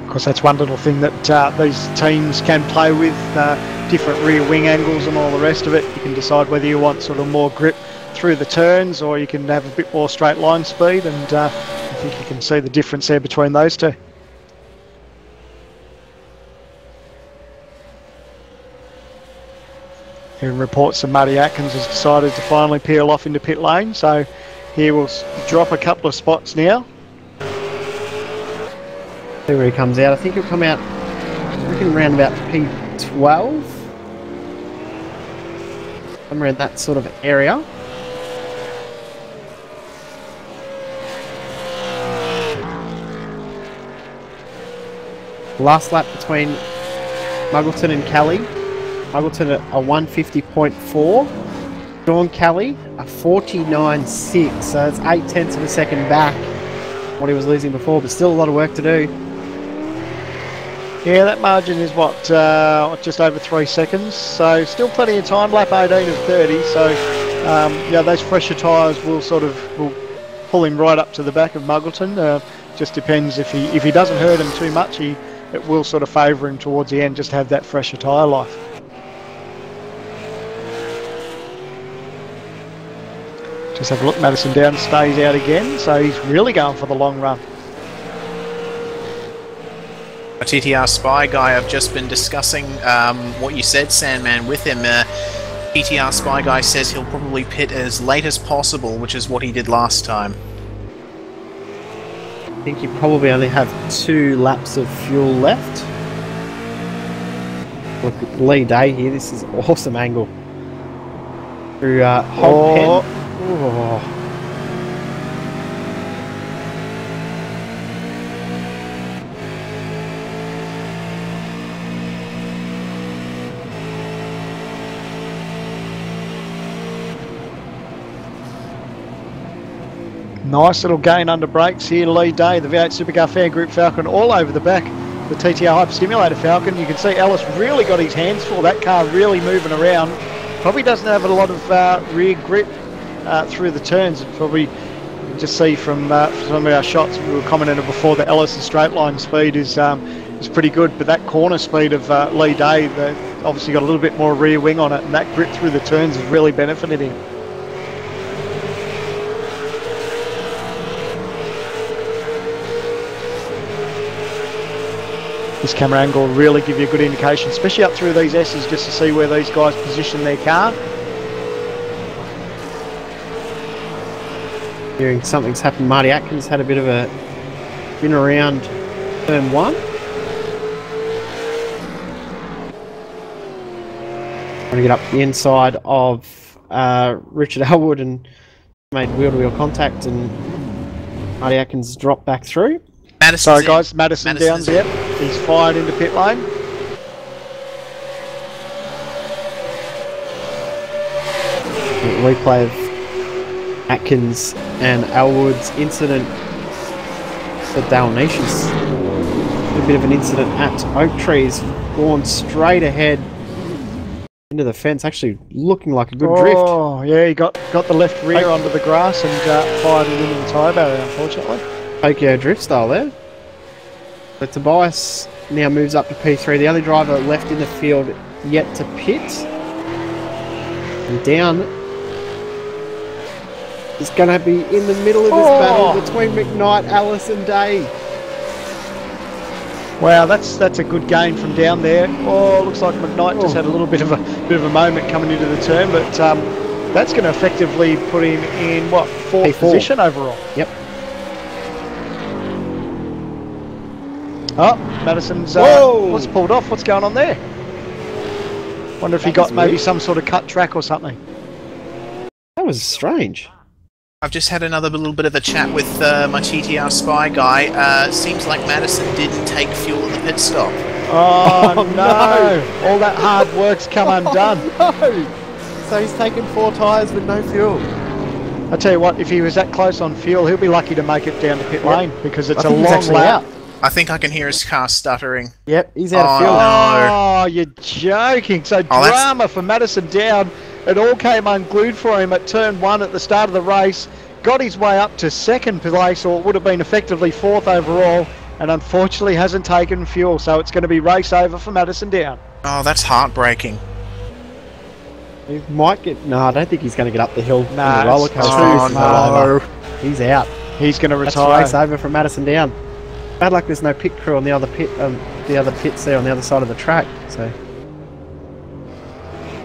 Of course, that's one little thing that these teams can play with, different rear wing angles and all the rest of it. You can decide whether you want sort of more grip through the turns, or you can have a bit more straight line speed, and I think you can see the difference there between those two. Hearing reports that Marty Atkins has decided to finally peel off into pit lane, so he will drop a couple of spots now. See where he comes out. I think he'll come out, I reckon, around about P12. Somewhere in that sort of area. Last lap between Muggleton and Kelly. Muggleton at a 150.4. Sean Kelly a 49.6. So it's 0.8 of a second back what he was losing before, but still a lot of work to do. Yeah, that margin is what, just over 3 seconds. So still plenty of time. Lap 18 of 30. So yeah, those fresher tyres will pull him right up to the back of Muggleton. Just depends if he doesn't hurt him too much. It will sort of favour him towards the end, just to have that fresher tyre life. Just have a look, Madison down, stays out again, so he's really going for the long run. A TTR Spy Guy, I've just been discussing what you said, Sandman, with him. TTR Spy Guy says he'll probably pit as late as possible, which is what he did last time. I think you probably only have 2 laps of fuel left. Look at Lee Day here. This is an awesome angle. Through Hog Pen. Oh. Nice little gain under brakes here, Lee Day, the V8 Supercar Fan Group Falcon, all over the back. The TTR Hyper Stimulator Falcon. You can see Ellis really got his hands full. That car really moving around. Probably doesn't have a lot of rear grip through the turns. It's probably, you can just see from some of our shots we were commenting on before, that Ellis' straight line speed is pretty good, but that corner speed of Lee Day, obviously got a little bit more rear wing on it, and that grip through the turns has really benefited him. This camera angle will really give you a good indication, especially up through these S's, just to see where these guys position their car. Hearing something's happened. Marty Atkins had a bit of a spin around turn 1. Trying to get up the inside of Richard Elwood and made wheel-to-wheel contact, and Marty Atkins dropped back through. Sorry guys, Madison Downs, yep. He's fired into pit lane. Replay of Atkins and Elwood's incident at Dalnatius. A bit of an incident at Oak Trees, gone straight ahead into the fence, actually looking like a good drift. Oh yeah, he got the left rear onto the grass and fired it into the tyre barrier, unfortunately. Tokyo drift style there. But Tobias now moves up to P3, the only driver left in the field yet to pit. And down is going to be in the middle of this battle between McKnight, Ellis and Day. Wow, that's a good gain from down there. Oh, looks like McKnight just had a little bit of a moment coming into the turn, but that's going to effectively put him in what, fourth position overall. Yep. Oh, Madison's what's pulled off? What's going on there? Wonder if he got maybe some sort of cut track or something. That was strange. I've just had another little bit of a chat with my TTR spy guy. Seems like Madison didn't take fuel at the pit stop. Oh, no! All that hard work's come undone. No! So he's taken 4 tyres with no fuel. I tell you what, if he was that close on fuel, he'll be lucky to make it down to pit lane, because it's a long lap. I think I can hear his car stuttering. Yep, he's out of fuel. Oh, you're joking. So drama for Madison Down. It all came unglued for him at turn 1 at the start of the race. Got his way up to 2nd place, or it would have been effectively 4th overall, and unfortunately hasn't taken fuel. So it's going to be race over for Madison Down. Oh, that's heartbreaking. He might get... No, I don't think he's going to get up the hill in the roller coaster. Oh, no. He's out. He's going to retire. That's race over for Madison Down. Bad luck there's no pit crew on the other pits there on the other side of the track. So.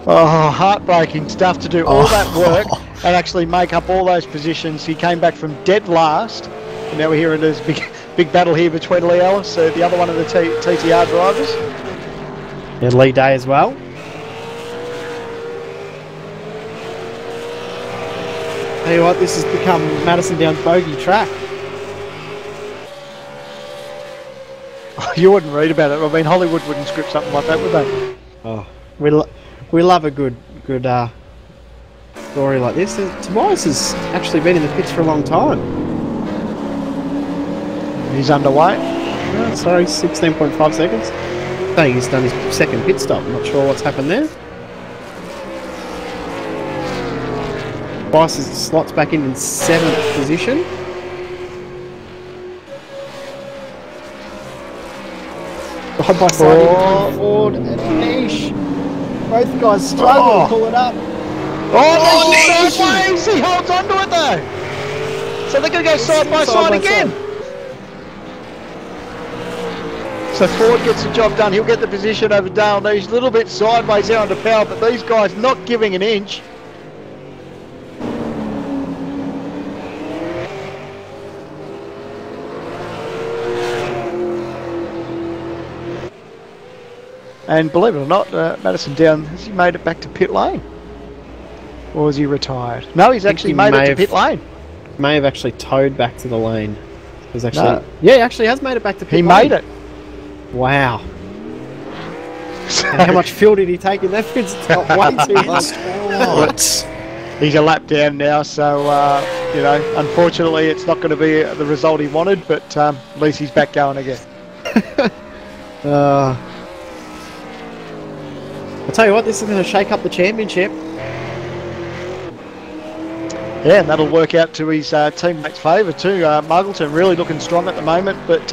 Oh, heartbreaking stuff to do all that work and actually make up all those positions. He came back from dead last, and now we're hearing this big battle here between Lee Ellis, the other one of the TTR drivers. And Lee Day as well. Tell you what, this has become Madison Down's bogey track. You wouldn't read about it. I mean, Hollywood wouldn't script something like that, would they? Oh, we love a good story like this. Tobias has actually been in the pits for a long time. He's underway. Oh, sorry, 16.5 seconds. Saying he's done his 2nd pit stop. I'm not sure what's happened there. Tobias slots back in 7th position. Side by side between Ford and Nish. Both guys struggle to pull it up. Nish! Sideways! He holds on to it though. So they're going to go side by side again. So Ford gets the job done. He'll get the position over Dale Nish. A little bit sideways there under power, but these guys not giving an inch. And believe it or not, Madison Down, has he made it back to pit lane? Or has he retired? No, he's actually made it to pit lane. May have actually towed back to the lane. Actually, yeah, he actually has made it back to pit lane. He made it. Wow. And how much fuel did he take in that pit stop? Way too much. He's a lap down now, so You know, unfortunately, it's not going to be the result he wanted, but at least he's back going again. I'll tell you what, this is going to shake up the championship. Yeah, and that'll work out to his teammates' favour too. Muggleton really looking strong at the moment, but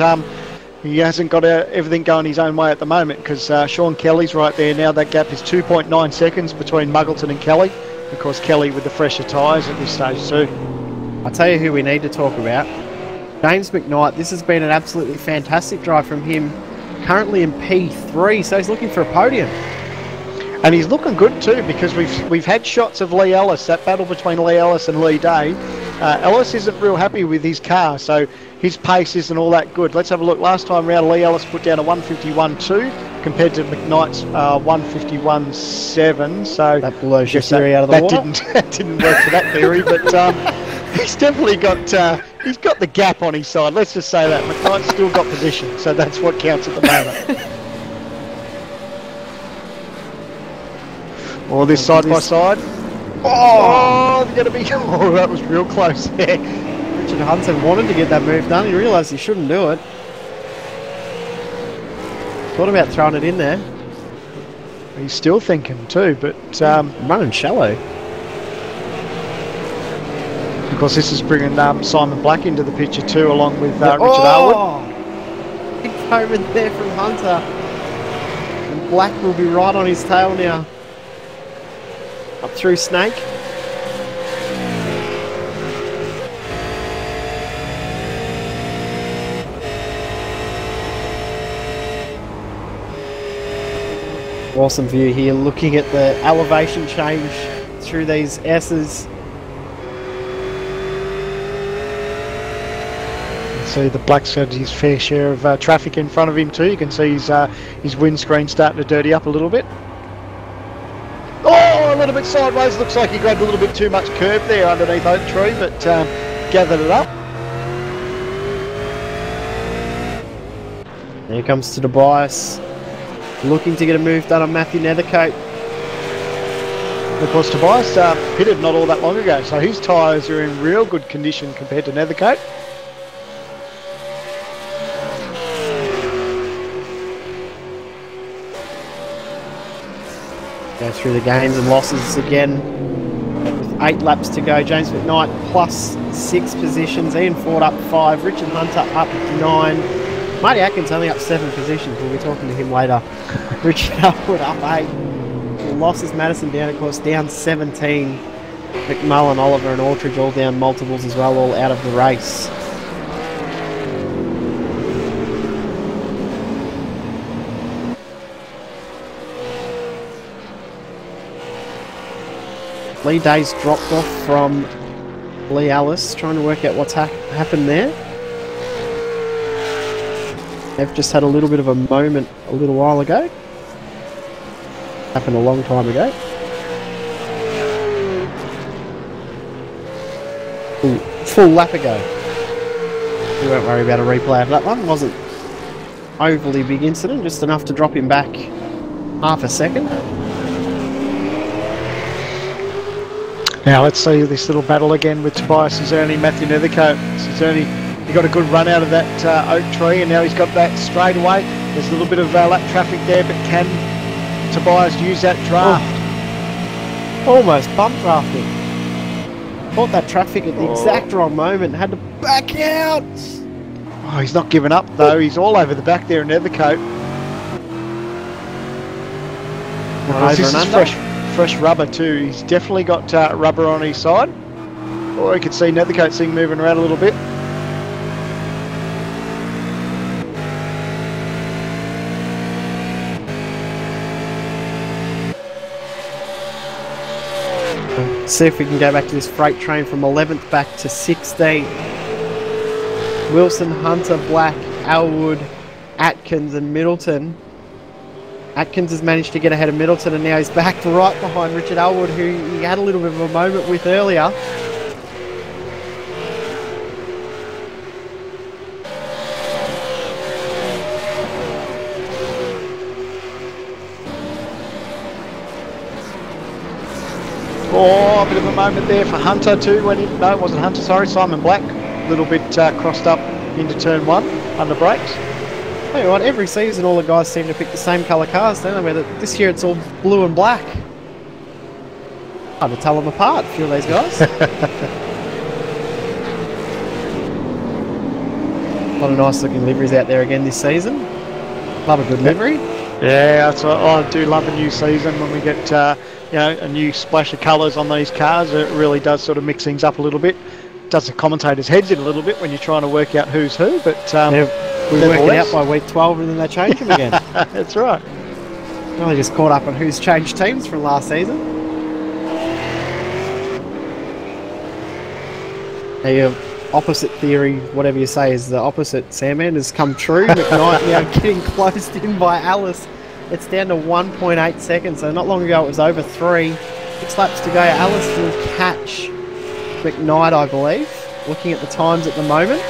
he hasn't got everything going his own way at the moment because Sean Kelly's right there now. That gap is 2.9 seconds between Muggleton and Kelly. Of course, Kelly with the fresher tyres at this stage too. I'll tell you who we need to talk about. James McKnight. This has been an absolutely fantastic drive from him. Currently in P3, so he's looking for a podium. And he's looking good too because we've had shots of Lee Ellis, that battle between Lee Ellis and Lee Day. Ellis isn't real happy with his car, so his pace isn't all that good. Let's have a look. Last time round, Lee Ellis put down a 151.2 compared to McKnight's 151.7. So that blows your theory out of the water. That didn't work for that theory, but he's definitely got he's got the gap on his side. Let's just say that McKnight's still got position, so that's what counts at the moment. Or this side by side. Oh, they're going to be. Oh, that was real close there. Richard Hunter wanted to get that move done. He realised he shouldn't do it. Thought about throwing it in there. He's still thinking too, but running shallow. Of course, this is bringing Simon Black into the picture too, along with Richard Arwood. Big moment there from Hunter. And Black will be right on his tail now. Up through Snake. Awesome view here, looking at the elevation change through these S's. See the Black's had his fair share of traffic in front of him too. You can see his windscreen starting to dirty up a little bit. Oh, a little bit sideways. Looks like he grabbed a little bit too much curb there underneath Oak Tree, but gathered it up. Here comes to Tobias, looking to get a move done on Matthew Nethercote. Of course, Tobias pitted not all that long ago, so his tyres are in real good condition compared to Nethercote. Go through the gains and losses again. With 8 laps to go, James McKnight plus 6 positions. Ian Ford up 5. Richard Hunter up 9. Marty Atkins only up 7 positions. We'll be talking to him later. Richard Elwood up 8. Losses, Madison down, of course, down 17. McMullen, Oliver and Aldridge all down multiples as well, all out of the race. Lee Day's dropped off from Lee Ellis, trying to work out what's happened there. They've just had a little bit of a moment a little while ago. Happened a long time ago. Full lap ago. We won't worry about a replay of that one. Wasn't overly big incident, just enough to drop him back half a second. Now let's see this little battle again with Tobias Cizerni, Matthew Nethercote. Cizerni, he got a good run out of that Oak Tree, and now he's got that straightaway. There's a little bit of lap traffic there, but can Tobias use that draft? Oh, almost bump drafted. Caught that traffic at the exact wrong moment and had to back out. Oh, he's not giving up though. He's all over the back there in Nethercote. This is fresh rubber too. He's definitely got rubber on his side. Or you can see Nethercote thing moving around a little bit. See if we can go back to this freight train from 11th back to 16th. Wilson, Hunter, Black, Elwood, Atkins and Middleton. Atkins has managed to get ahead of Middleton and now he's back right behind Richard Elwood, who he had a little bit of a moment with earlier. Oh, a bit of a moment there for Hunter too. No, it wasn't Hunter, sorry, Simon Black. A little bit crossed up into turn 1 under brakes. Tell you what, every season all the guys seem to pick the same colour cars, don't they? Whether this year it's all blue and black. Hard to tell them apart, a few of these guys. A lot of nice looking liveries out there again this season. Love a good livery. Yeah, that's what I do love a new season when we get a new splash of colours on these cars. It really does sort of mix things up a little bit. Does the commentators' heads in a little bit when you're trying to work out who's who, but we work it out by week 12 and then they change them again. That's right. Really just caught up on who's changed teams from last season. The opposite theory, whatever you say, is the opposite. Sandman has come true. McKnight now getting closed in by Alice. It's down to 1.8 seconds, so not long ago it was over 3. 6 laps to go. Alice will catch McKnight, I believe. Looking at the times at the moment.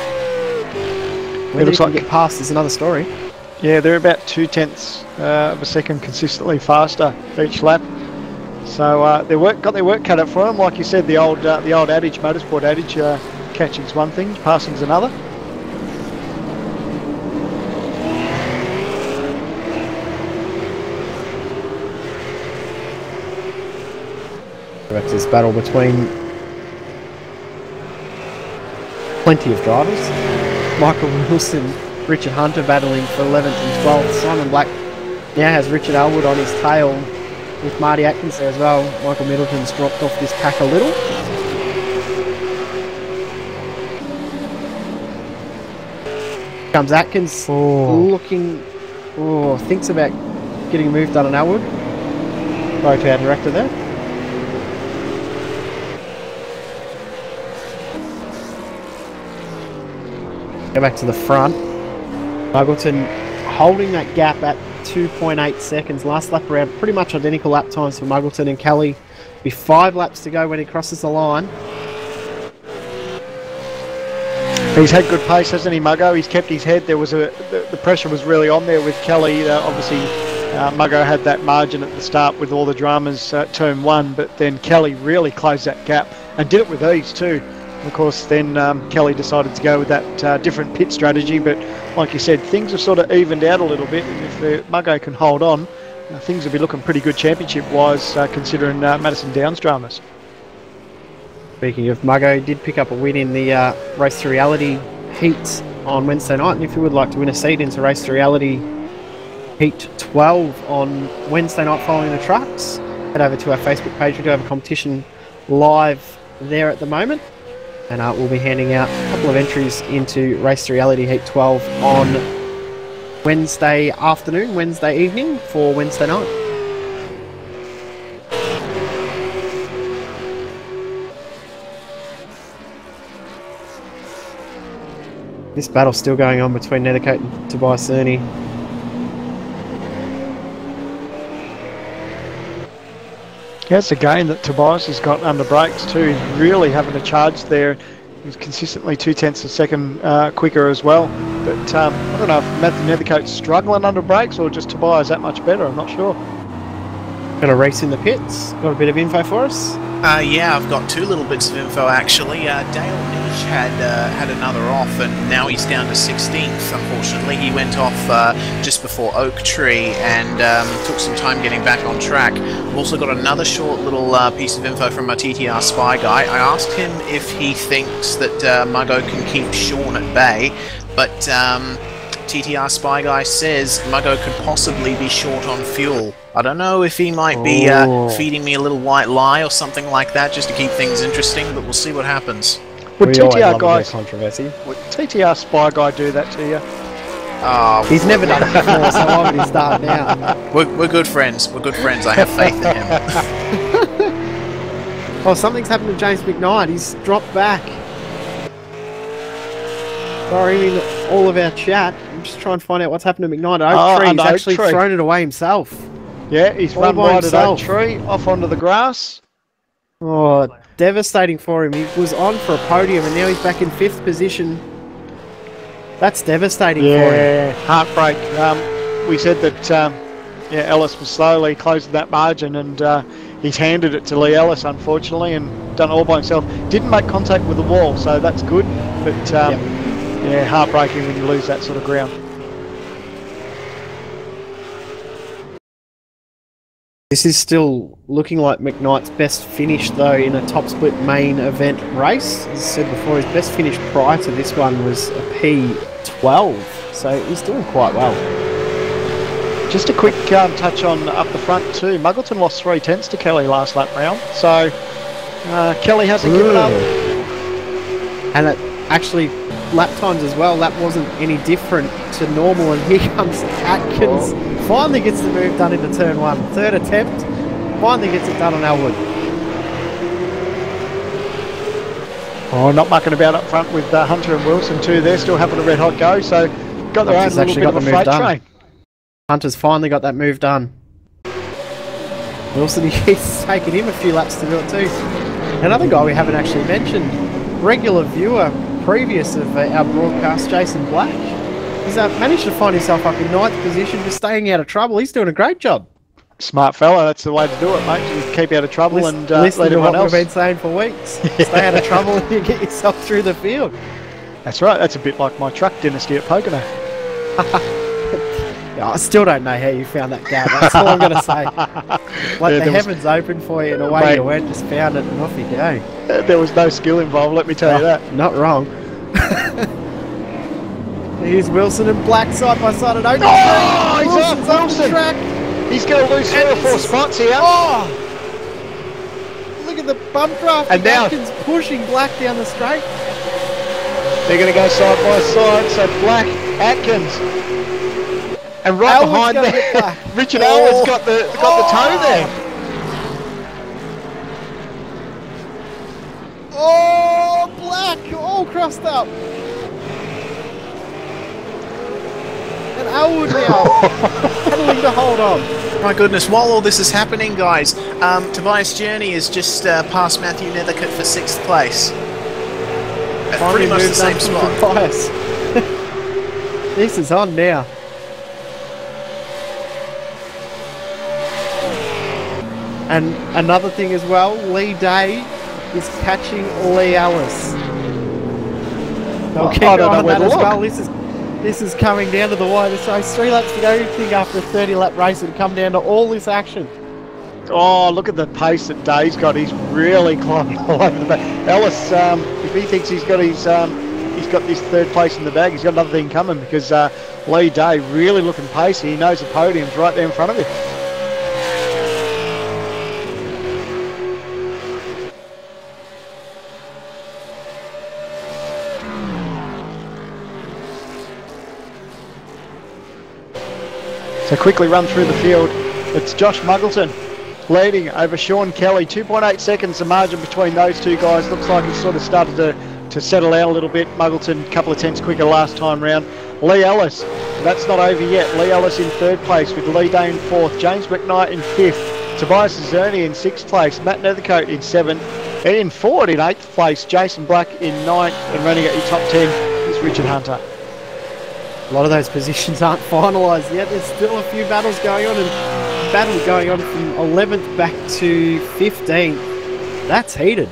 Whether he can get past is another story. Yeah, they're about 0.2 of a second consistently faster each lap. So they got their work cut out for them. Like you said, the old adage, motorsport adage, catching's one thing, passing's another. That's this battle between plenty of drivers. Michael Wilson, Richard Hunter battling for 11th and 12th. Simon Black now has Richard Elwood on his tail with Marty Atkins there as well. Michael Middleton's dropped off this pack a little. Comes Atkins, looking, thinks about getting a move done on Elwood. Sorry to our director there. Go back to the front. Muggleton holding that gap at 2.8 seconds. Last lap around, pretty much identical lap times for Muggleton and Kelly. Be 5 laps to go when he crosses the line. He's had good pace, hasn't he, Muggo? He's kept his head. There was the pressure was really on there with Kelly. Obviously, Muggo had that margin at the start with all the dramas turn 1, but then Kelly really closed that gap and did it with ease too. Of course, then Kelly decided to go with that different pit strategy, but like you said, things have sort of evened out a little bit, and if Muggo can hold on, things will be looking pretty good championship-wise, considering Madison Downs dramas. Speaking of Muggo, did pick up a win in the Race to Reality heat on Wednesday night, and if you would like to win a seat into Race to Reality Heat 12 on Wednesday night following the trucks, head over to our Facebook page. We do have a competition live there at the moment. And we'll be handing out a couple of entries into Race to Reality Heat 12 on Wednesday afternoon, Wednesday evening for Wednesday night. This battle's still going on between Nethercote and Tobias Ernie. Yeah, it's a game that Tobias has got under brakes too. He's really having a charge there. He's consistently 0.2 of a second quicker as well. But I don't know if Matthew Nethercote's struggling under brakes or just Tobias that much better. I'm not sure. Got a race in the pits. Got a bit of info for us? Yeah, I've got 2 little bits of info actually. Dale Nish had another off, and now he's down to 16th. Unfortunately, he went off just before Oak Tree and took some time getting back on track. I've also got another short little piece of info from my TTR Spy guy. I asked him if he thinks that Muggo can keep Sean at bay, but TTR Spy guy says Muggo could possibly be short on fuel. I don't know if he might be feeding me a little white lie or something like that just to keep things interesting, but we'll see what happens. Would TTR guys, controversy. Would TTR Spy guy do that to you? He's never done it before, so why would he start now? We're good friends. We're good friends. I have faith in him. Oh, something's happened to James McKnight. He's dropped back. Sorry, in all of our chat. I'm just trying to find out what's happened to McKnight at Oak Tree. He's actually thrown it away himself. Yeah, he's run wide at Oak Tree, off onto the grass. Oh, devastating for him. He was on for a podium and now he's back in 5th position. That's devastating for him. Yeah, heartbreak. We said that Ellis was slowly closing that margin, and he's handed it to Lee Ellis, unfortunately, and done it all by himself. Didn't make contact with the wall, so that's good. But yeah, heartbreaking when you lose that sort of ground. This is still looking like McKnight's best finish, though, in a top split main event race. As I said before, his best finish prior to this one was a P12, so he's doing quite well. Just a quick touch on up the front too. Muggleton lost 3/10 to Kelly last lap round, so Kelly hasn't given up. And it actually, lap times as well, that wasn't any different to normal, and here comes Atkins. Finally gets the move done into turn one. Third attempt, finally gets it done on Elwood. Oh, not mucking about up front with Hunter and Wilson too. They're still having a red hot go, so got their own little bit of a freight train. Hunter's finally got that move done. Wilson, he's taken him a few laps to do it too. Another guy we haven't actually mentioned, regular viewer previous of our broadcast, Jason Black. He's managed to find himself up in 9th position, just staying out of trouble. He's doing a great job. Smart fella, that's the way to do it, mate. You keep out of trouble and let everyone else. We've been saying for weeks. Stay out of trouble and you get yourself through the field. That's right. That's a bit like my truck dynasty at Pocono. Yeah, I still don't know how you found that gap. That's all I'm going to say. Like the heavens opened for you and away you went, just found it and off you go. There was no skill involved, let me tell you that. Not wrong. Here's Wilson and Black side by side at open. Oh, he's Wilson's off Wilson. Track. He's going to lose 3 or 4 spots here. Oh! Look at the bump draft. And now Atkins pushing Black down the straight. They're going to go side by side. So Black, Atkins. And right behind there, Richard Elwood's got the toe there. Oh, Black, all crossed up. And Elwood now pedaling to hold on. My goodness, while all this is happening, guys, Tobias Journey is just past Matthew Nethercutt for 6th place. At pretty much the same spot. This is on now. And another thing as well, Lee Day is catching Lee Ellis. I don't know where to look. This is coming down to the wire. So 3 laps to go. You think after a 30-lap race it'd come down to all this action. Oh, look at the pace that Day's got. He's really climbing all over the back. Ellis, if he thinks he's got this 3rd place in the bag, he's got another thing coming because Lee Day really looking pacey. He knows the podium's right there in front of him. So quickly run through the field. It's Josh Muggleton leading over Sean Kelly. 2.8 seconds the margin between those two guys. Looks like he's sort of started to settle out a little bit. Muggleton a couple of tenths quicker last time round. Lee Ellis, that's not over yet. Lee Ellis in 3rd place with Lee Day in 4th. James McKnight in 5th. Tobias Zerny in 6th place. Matt Nethercoat in 7th. Ian Ford in 8th place. Jason Black in 9th. And running at your top 10 is Richard Hunter. A lot of those positions aren't finalised yet. There's still a few battles going on, and battle going on from 11th back to 15th. That's heated.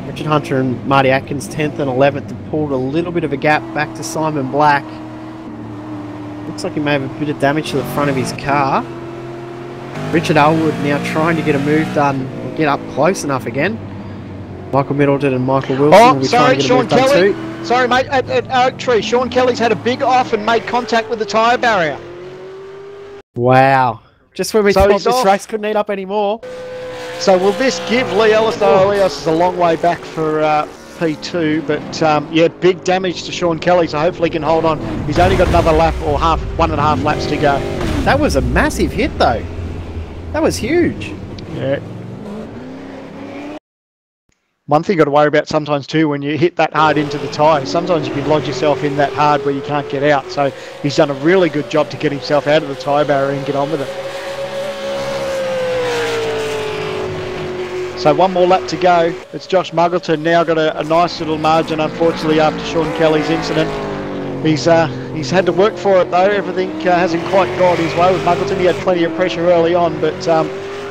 Richard Hunter and Marty Atkins 10th and 11th have pulled a little bit of a gap back to Simon Black. Looks like he may have a bit of damage to the front of his car. Richard Elwood now trying to get a move done or get up close enough again. Michael Middleton and Michael Wilson will be trying to get a move done too. Sorry, mate, at Oak Tree, Sean Kelly's had a big off and made contact with the tyre barrier. Wow. Just when we thought this race couldn't eat up anymore. So will this give Lee Ellis, though Lee Ellis is a long way back for P2, but yeah, big damage to Sean Kelly, so hopefully he can hold on. He's only got another lap or 1.5 laps to go. That was a massive hit though. That was huge. Yeah. One thing you've got to worry about sometimes too when you hit that hard into the tyre, sometimes you can lodge yourself in that hard where you can't get out. So he's done a really good job to get himself out of the tyre barrier and get on with it. So one more lap to go. It's Josh Muggleton now got a nice little margin, unfortunately, after Sean Kelly's incident. He's He's had to work for it though. Everything hasn't quite gone his way with Muggleton. He had plenty of pressure early on, but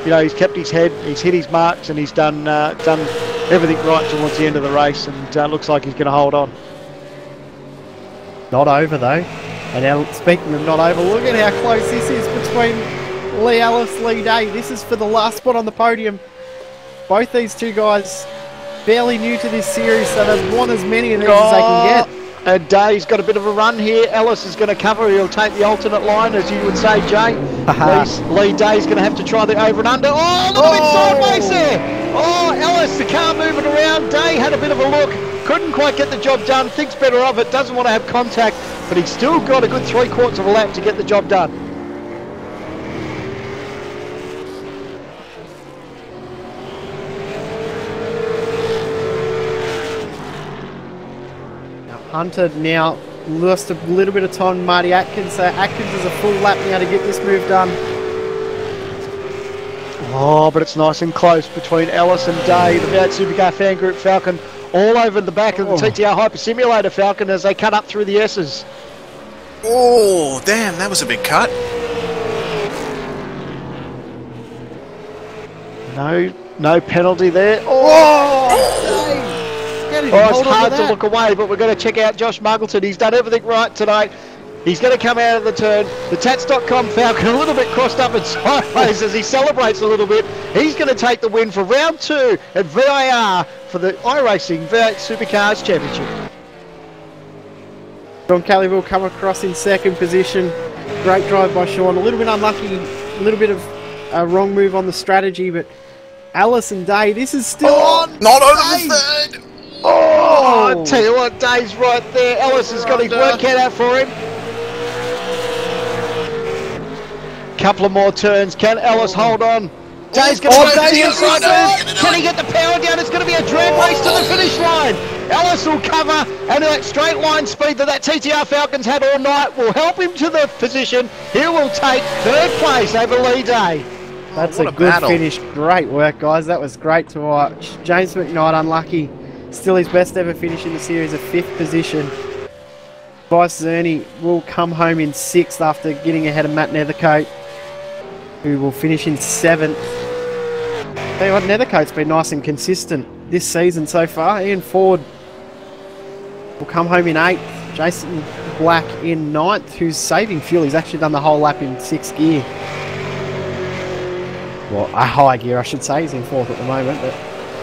you know, he's kept his head, he's hit his marks, and he's done everything right towards the end of the race, and looks like he's going to hold on. Not over though. And now, speaking of not over, look at how close this is between Lee Ellis, Lee Day. This is for the last spot on the podium. Both these two guys fairly new to this series, so they've won as many of these as they can get. And Day's got a bit of a run here. Ellis is going to cover. He'll take the alternate line, as you would say, Jay. Lee Day's going to have to try the over and under. Oh, a little bit sideways there. Oh, Ellis, the car moving around. Day had a bit of a look. Couldn't quite get the job done. Thinks better of it. Doesn't want to have contact. But he's still got a good 3/4 of a lap to get the job done. Hunter now lost a little bit of time to Marty Atkins, so Atkins is a full lap now to get this move done. Oh, but it's nice and close between Ellis and Day. The V8 Supercar Fan Group Falcon all over the back of the TTR Hyper Simulator Falcon as they cut up through the S's. Oh, damn, that was a big cut. No penalty there. It's hard to look away, but we're going to check out Josh Muggleton. He's done everything right tonight. He's going to come out of the turn. The Tats.com Falcon a little bit crossed up and sideways as he celebrates a little bit. He's going to take the win for round 2 at VIR for the iRacing V8 Supercars Championship. Sean Kelly will come across in second position. Great drive by Sean. A little bit unlucky, a little bit of a wrong move on the strategy, but Alice and Day, this is still on. Not over the third. Oh, I tell you what, Dave's right there. Ellis has got his work cut out for him. Couple of more turns. Can Ellis hold on? Dave's going to go to the inside. Can he get the power down? It's going to be a drag race to the finish line. Ellis will cover, and that straight line speed that TTR Falcon's had all night will help him to the position. He will take third place over Lee Day. That's a good finish. Great work, guys. That was great to watch. James McKnight unlucky. Still his best ever finish in the series, a 5th position. Bryce Zerny will come home in 6th after getting ahead of Matt Nethercote, who will finish in 7th. Tell you what, Nethercote's been nice and consistent this season so far. Ian Ford will come home in 8th. Jason Black in 9th, who's saving fuel. He's actually done the whole lap in 6th gear. Well, a high gear, I should say. He's in 4th at the moment, but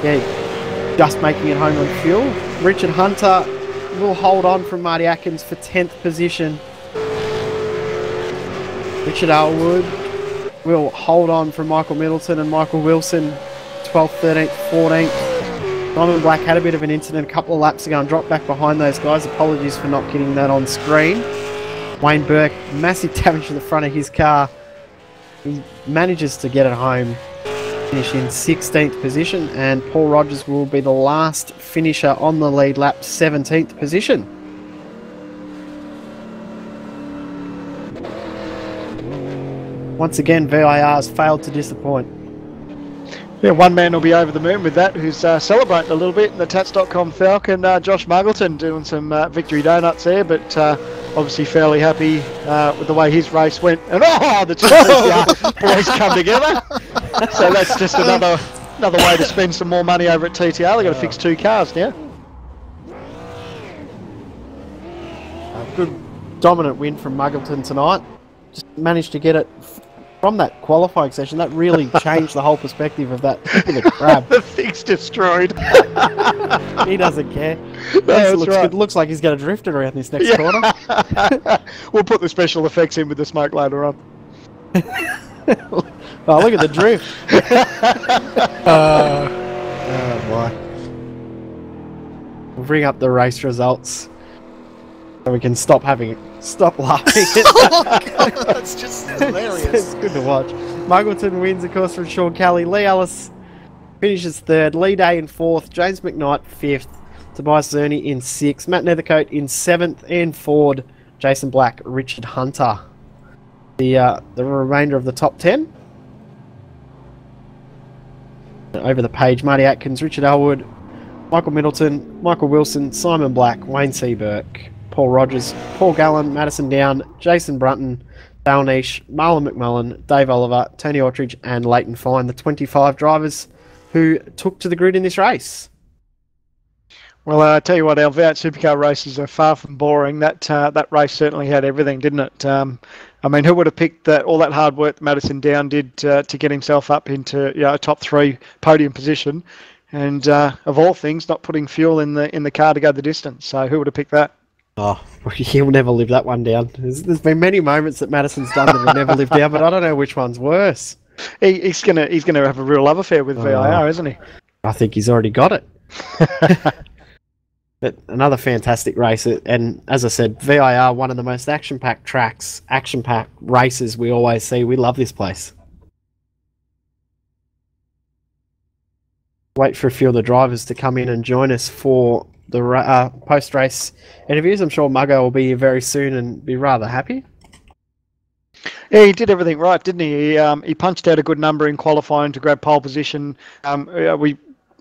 yeah, just making it home on fuel. Richard Hunter will hold on from Marty Atkins for 10th position. Richard Elwood will hold on from Michael Middleton and Michael Wilson, 12th, 13th, 14th. Simon Black had a bit of an incident a couple of laps ago and dropped back behind those guys. Apologies for not getting that on screen. Wayne Burke, massive damage to the front of his car. He manages to get it home. Finish in 16th position, and Paul Rogers will be the last finisher on the lead lap, 17th position. Once again, VIR has failed to disappoint. Yeah, one man will be over the moon with that, who's celebrating a little bit in the Tats.com Falcon. Josh Muggleton doing some victory donuts there, but obviously fairly happy with the way his race went. And the two boys come together. So that's just another way to spend some more money over at TTR. They've got to fix 2 cars now. A good dominant win from Muggleton tonight. Just managed to get it from that qualifying session. That really changed the whole perspective of that particular crab. The thing's destroyed. He doesn't care. No, looks right. good. Looks like he's going to drift it around this next corner. We'll put the special effects in with the smoke later on. Oh, look at the drift. Oh, boy. We'll bring up the race results so we can stop laughing. Oh, God, that's just hilarious. It's good to watch. Muggleton wins, of course, from Sean Kelly. Lee Ellis finishes 3rd. Lee Day in 4th. James McKnight 5th. Tobias Zerny in 6th. Matt Nethercote in 7th. Ian Ford, Jason Black, Richard Hunter. The remainder of the top 10. Over the page, Marty Atkins, Richard Elwood, Michael Middleton, Michael Wilson, Simon Black, Wayne C. Burke, Paul Rogers, Paul Gallen, Madison Down, Jason Brunton, Dale Nish, Marlon McMullen, Dave Oliver, Tony Autridge, and Leighton Fine, the 25 drivers who took to the grid in this race. Well, I tell you what, our V8 Supercar races are far from boring. That race certainly had everything, didn't it? I mean, who would have picked that all that hard work that Madison Down did to get himself up into a top 3 podium position, and of all things, not putting fuel in the car to go the distance. So who would have picked that? Oh, he'll never live that one down. There's been many moments that Madison's done that have never lived down, but I don't know which one's worse. He's gonna have a real love affair with VIR, isn't he? I think he's already got it. But another fantastic race, and as I said, VIR, one of the most action-packed tracks, action-packed races we always see. We love this place. Wait for a few of the drivers to come in and join us for the post-race interviews. I'm sure Muggo will be here very soon and be rather happy. Yeah, he did everything right, didn't he? He punched out a good number in qualifying to grab pole position.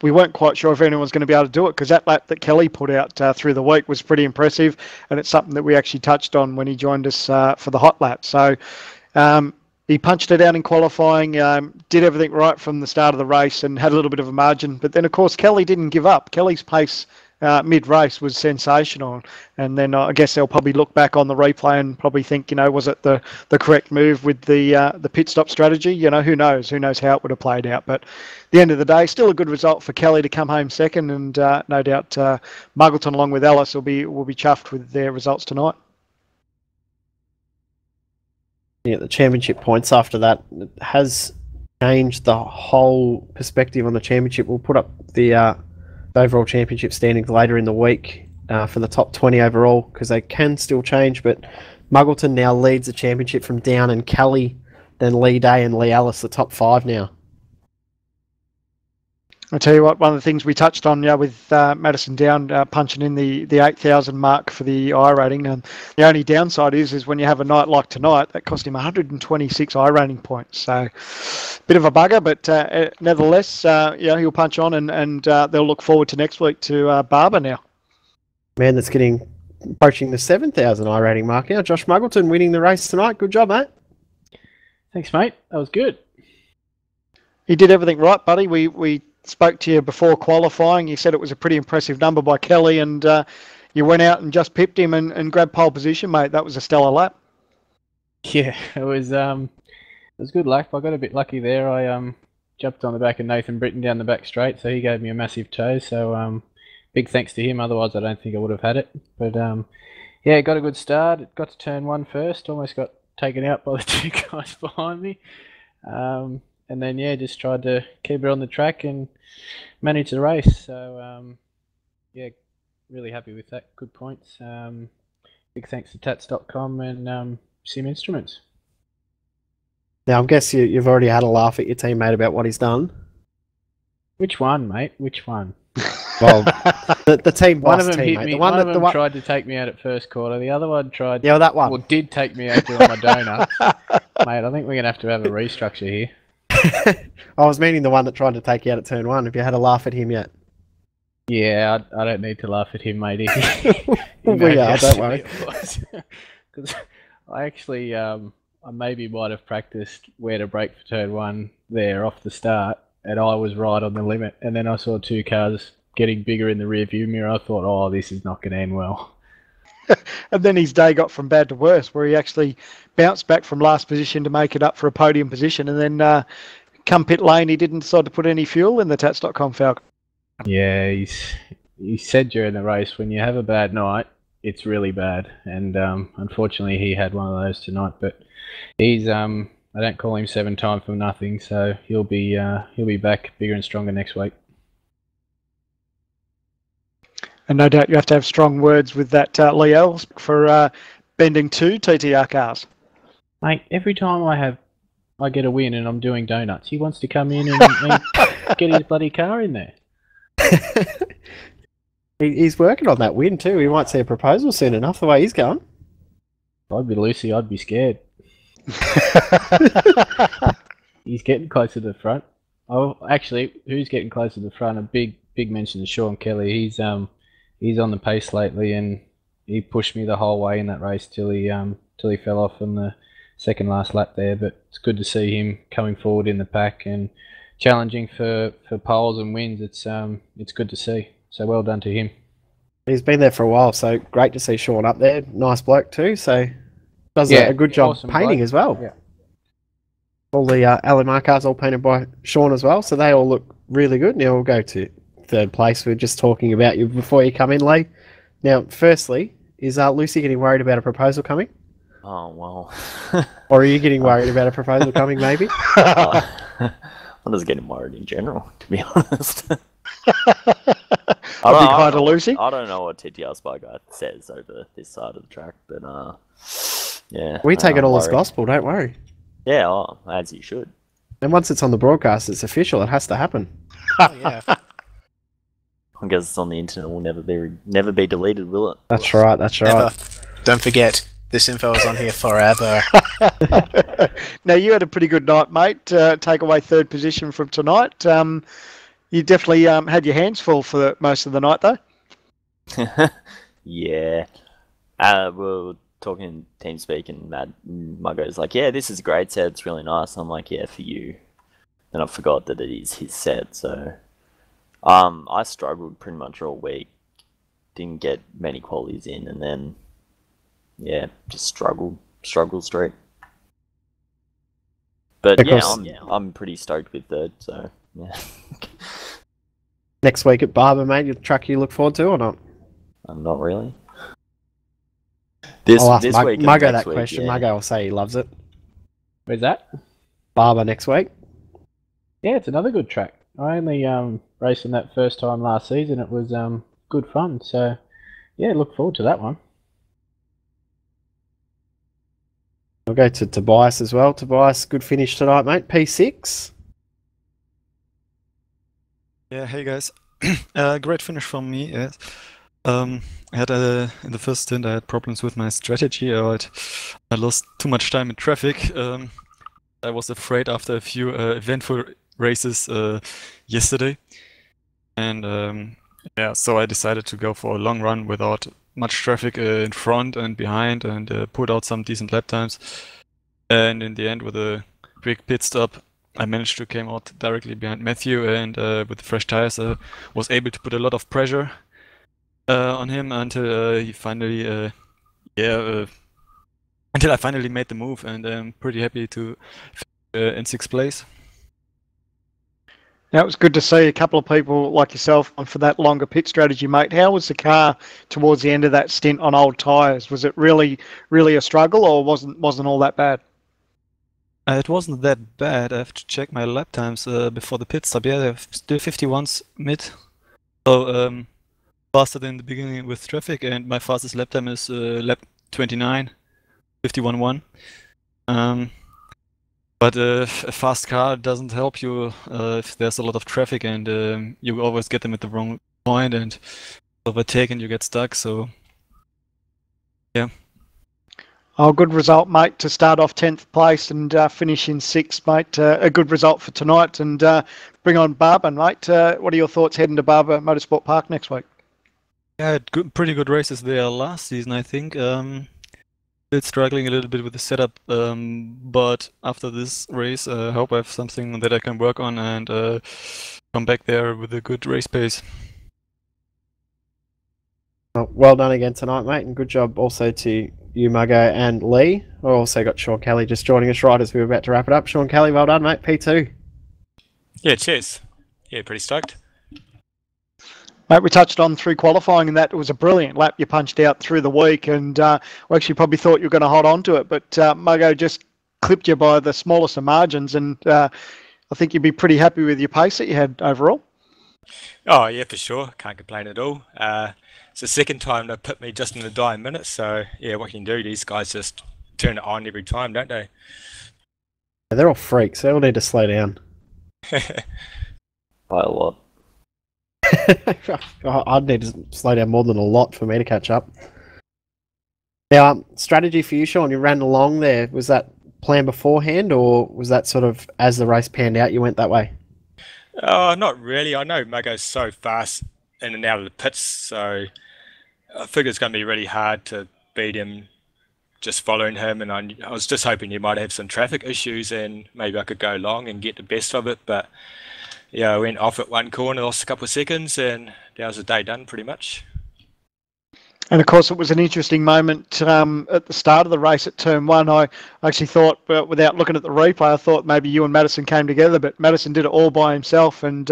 We weren't quite sure if anyone was going to be able to do it, because that lap that Kelly put out through the week was pretty impressive, and it's something that we actually touched on when he joined us for the hot lap. So he punched it out in qualifying, did everything right from the start of the race, and had a little bit of a margin. But then, of course, Kelly didn't give up. Kelly's pace mid-race was sensational, and then I guess they'll probably look back on the replay and probably think, was it the correct move with the pit stop strategy? Who knows how it would have played out. But at the end of the day, still a good result for Kelly to come home second, and no doubt Muggleton along with Ellis will be chuffed with their results tonight. Yeah, the championship points after that has changed the whole perspective on the championship. We'll put up the overall championship standings later in the week for the top 20 overall, because they can still change. But Muggleton now leads the championship from Down and Kelly, then Lee Day and Lee Ellis, the top 5 now. I'll tell you what, one of the things we touched on with Madison Down punching in the 8,000 mark for the I rating. The only downside is when you have a night like tonight, that cost him 126 I rating points. So bit of a bugger, but nevertheless, he'll punch on, and they'll look forward to next week to Barber now. Man, that's approaching the 7,000 I rating mark now. Josh Muggleton winning the race tonight. Good job, mate. Thanks, mate. That was good. He did everything right, buddy. We spoke to you before qualifying. You said it was a pretty impressive number by Kelly, and you went out and just pipped him and grabbed pole position, mate. That was a stellar lap. Yeah, it was good luck. I got a bit lucky there. I jumped on the back of Nathan Britton down the back straight, so he gave me a massive tow. So big thanks to him. Otherwise, I don't think I would have had it. But yeah, got a good start. Got to turn 1 first. Almost got taken out by the 2 guys behind me. And then, just tried to keep it on the track and manage the race. So, really happy with that. Good points. Big thanks to tats.com and Sim Instruments. Now, I guess you've already had a laugh at your teammate about what he's done. Which one, mate? Which one? Well, the team boss one of them teammate. hit me. The one of that them tried to take me out at first quarter. The other one tried. Yeah, well, that one. Well, did take me out during my donut. Mate, I think we're going to have a restructure here. I was meaning the one that tried to take you out at turn 1. Have you had a laugh at him yet? Yeah, I don't need to laugh at him, mate. We are, don't worry. Because I actually, I maybe might have practiced where to brake for turn 1 there off the start, and I was right on the limit. And then I saw 2 cars getting bigger in the rear view mirror. I thought, oh, this is not going to end well. And then his day got from bad to worse, where he actually bounced back from last position to make it up for a podium position. And then come pit lane, he didn't decide to put any fuel in the tats.com Falcon. Yeah, he said during the race, when you have a bad night, it's really bad. And unfortunately, he had one of those tonight. But he's I don't call him 7 time for nothing, so he'll be back bigger and stronger next week. And no doubt you have to have strong words with that Leo for bending 2 TTR cars. Mate, every time I get a win and I'm doing donuts, he wants to come in and get his bloody car in there. He's working on that win too. We might see a proposal soon enough, the way he's going. If I'd be Lucy, I'd be scared. He's getting closer to the front. Oh, actually, who's getting closer to the front? A big mention to Sean Kelly. He's on the pace lately, and he pushed me the whole way in that race till he fell off on the second last lap there. But it's good to see him coming forward in the pack and challenging for poles and wins. It's good to see. So well done to him. He's been there for a while, so great to see Sean up there. Nice bloke too, so does a good job awesome painting bloke. as well. Yeah. All the LMR cars all painted by Sean as well, so they all look really good. Now we'll go to third place. We are just talking about you before you come in, Lee. Now, firstly, is Lucy getting worried about a proposal coming? Oh, well. Or are you getting worried about a proposal coming, maybe? I'm just getting worried in general, to be honest. Hi to Lucy. I don't know what TTR Spy Guy says over this side of the track, but yeah. We take it all as worried. gospel, don't worry. Yeah, as you should. And once it's on the broadcast, it's official. It has to happen. Oh, yeah. I guess it's on the internet. Will never be deleted, will it? That's right. That's right. Never. Don't forget, this info is on here forever. Now, you had a pretty good night, mate. Take away third position from tonight. You definitely had your hands full for most of the night, though. Yeah. We were talking team speak, and Muggo's like, yeah, this is a great set. It's really nice. I'm like, yeah, for you. And I forgot that it is his set, so... I struggled pretty much all week. Didn't get many qualities in, and then, yeah, just struggle straight. But Because- I'm pretty stoked with third, so yeah. Next week at Barber, mate, your truck you look forward to or not? I'm not really. This I'll ask week and Muggo next that week, question. yeah. Muggo will say he loves it. Where's that? Barber next week. Yeah, it's another good track. I only raced in that first time last season. It was good fun. So, yeah, look forward to that one. We'll go to Tobias as well. Tobias, good finish tonight, mate. P6. Yeah, hey guys. Great finish from me. Yes. I had in the first stint I had problems with my strategy. I lost too much time in traffic. I was afraid after a few eventful races yesterday, and yeah, so I decided to go for a long run without much traffic in front and behind, and put out some decent lap times. And in the end, with a quick pit stop, I managed to came out directly behind Matthew, and with the fresh tires, was able to put a lot of pressure on him until he finally, until I finally made the move, and I'm pretty happy to in sixth place. Now, it was good to see a couple of people like yourself on for that longer pit strategy, mate. How was the car towards the end of that stint on old tyres? Was it really a struggle, or wasn't all that bad? It wasn't that bad. I have to check my lap times before the pit stop. Yeah, they're still 51s mid. So faster than the beginning with traffic, and my fastest lap time is lap 29, 51.1. But a fast car doesn't help you if there's a lot of traffic, and you always get them at the wrong point and overtake, and you get stuck. So yeah. Oh, good result, mate, to start off 10th place and finish in 6th, mate. A good result for tonight, and bring on Barber, mate. What are your thoughts heading to Barber Motorsport Park next week? Yeah, I had pretty good races there last season, I think. Still struggling a little bit with the setup, but after this race, I hope I have something that I can work on and come back there with a good race pace. Well done again tonight, mate, and good job also to you, Muggo, and Lee. We've also got Sean Kelly just joining us right as we were about to wrap it up. Sean Kelly, well done, mate. P2. Yeah, cheers. Yeah, pretty stoked. Mate, we touched on through qualifying, and that it was a brilliant lap you punched out through the week, and we actually probably thought you were going to hold on to it, but Muggo just clipped you by the smallest of margins, and I think you'd be pretty happy with your pace that you had overall. Oh, yeah, for sure. Can't complain at all. It's the second time they put me just in the dying minutes, so yeah, what can you do? These guys just turn it on every time, don't they? They're all freaks. They all need to slow down. By a lot. I'd need to slow down more than a lot for me to catch up. Now, strategy for you, Sean, you ran along there. Was that planned beforehand, or was that sort of as the race panned out, you went that way? Oh, not really. I know Muggo's so fast in and out of the pits, so I figured it's going to be really hard to beat him just following him, and I was just hoping he might have some traffic issues and maybe I could go long and get the best of it, but yeah, I went off at one corner, lost a couple of seconds, and that was the day done pretty much. And of course, it was an interesting moment at the start of the race at turn one. I actually thought, without looking at the replay, I thought maybe you and Madison came together, but Madison did it all by himself, and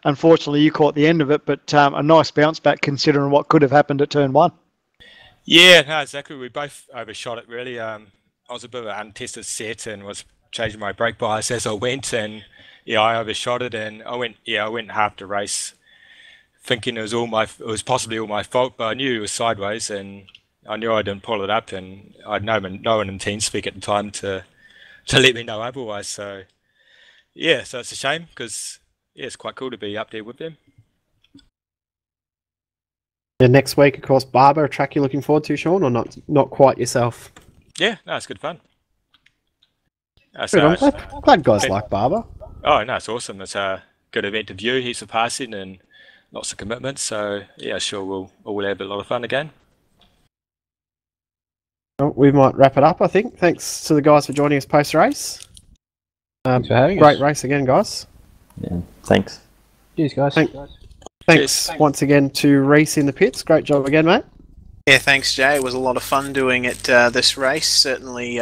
unfortunately you caught the end of it, but a nice bounce back considering what could have happened at turn one. Yeah, no, exactly. We both overshot it, really. I was a bit of an untested set and was changing my brake bias as I went, and yeah, I overshot it, and I went half the race thinking it was possibly all my fault, but I knew it was sideways, and I knew I didn't pull it up, and I had no one in TeamSpeak at the time to let me know otherwise. So yeah, so it's a shame because yeah, it's quite cool to be up there with them. Yeah, next week, of course, Barber, a track you're looking forward to, Sean, or not quite yourself? Yeah, no, it's good fun. Good, I'm glad guys like Barber. Oh no, it's awesome. It's a good event to view. Heaps of passing and lots of commitments. So yeah, sure we'll have a lot of fun again. Well, we might wrap it up, I think. Thanks to the guys for joining us post race. Thanks for having us. Great race again, guys. Yeah, thanks. Cheers, guys. Thanks once again to Reese in the pits. Great job again, mate. Yeah, thanks, Jay. It was a lot of fun doing it this race. Certainly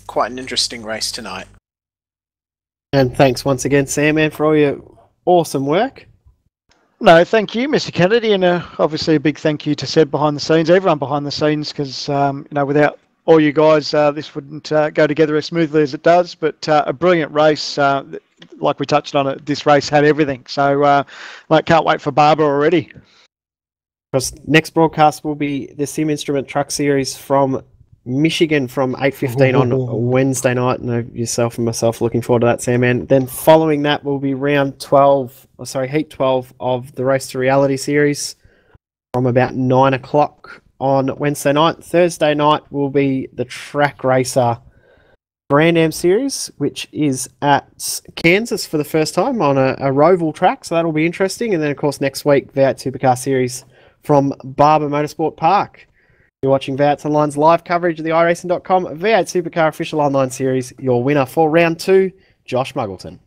quite an interesting race tonight. And thanks once again, Sam, man, for all your awesome work. No, thank you, Mr. Kennedy, and obviously a big thank you to Seb behind the scenes, everyone behind the scenes, because without all you guys, this wouldn't go together as smoothly as it does. But a brilliant race, like we touched on it. This race had everything, so can't wait for Barber already. Because next broadcast will be the Sim Instrument Truck Series from Michigan from 8:15 on Wednesday night. And yourself and myself looking forward to that, Sam. And then following that will be Heat 12 of the Race to Reality Series from about 9 o'clock on Wednesday night. Thursday night will be the Track Racer Grand Am Series, which is at Kansas for the first time on a Roval track, so that'll be interesting. And then, of course, next week, V8 Supercar Series from Barber Motorsport Park. You're watching V8 Online's live coverage of the iRacing.com V8 Supercar Official Online Series. Your winner for round 2, Josh Muggleton.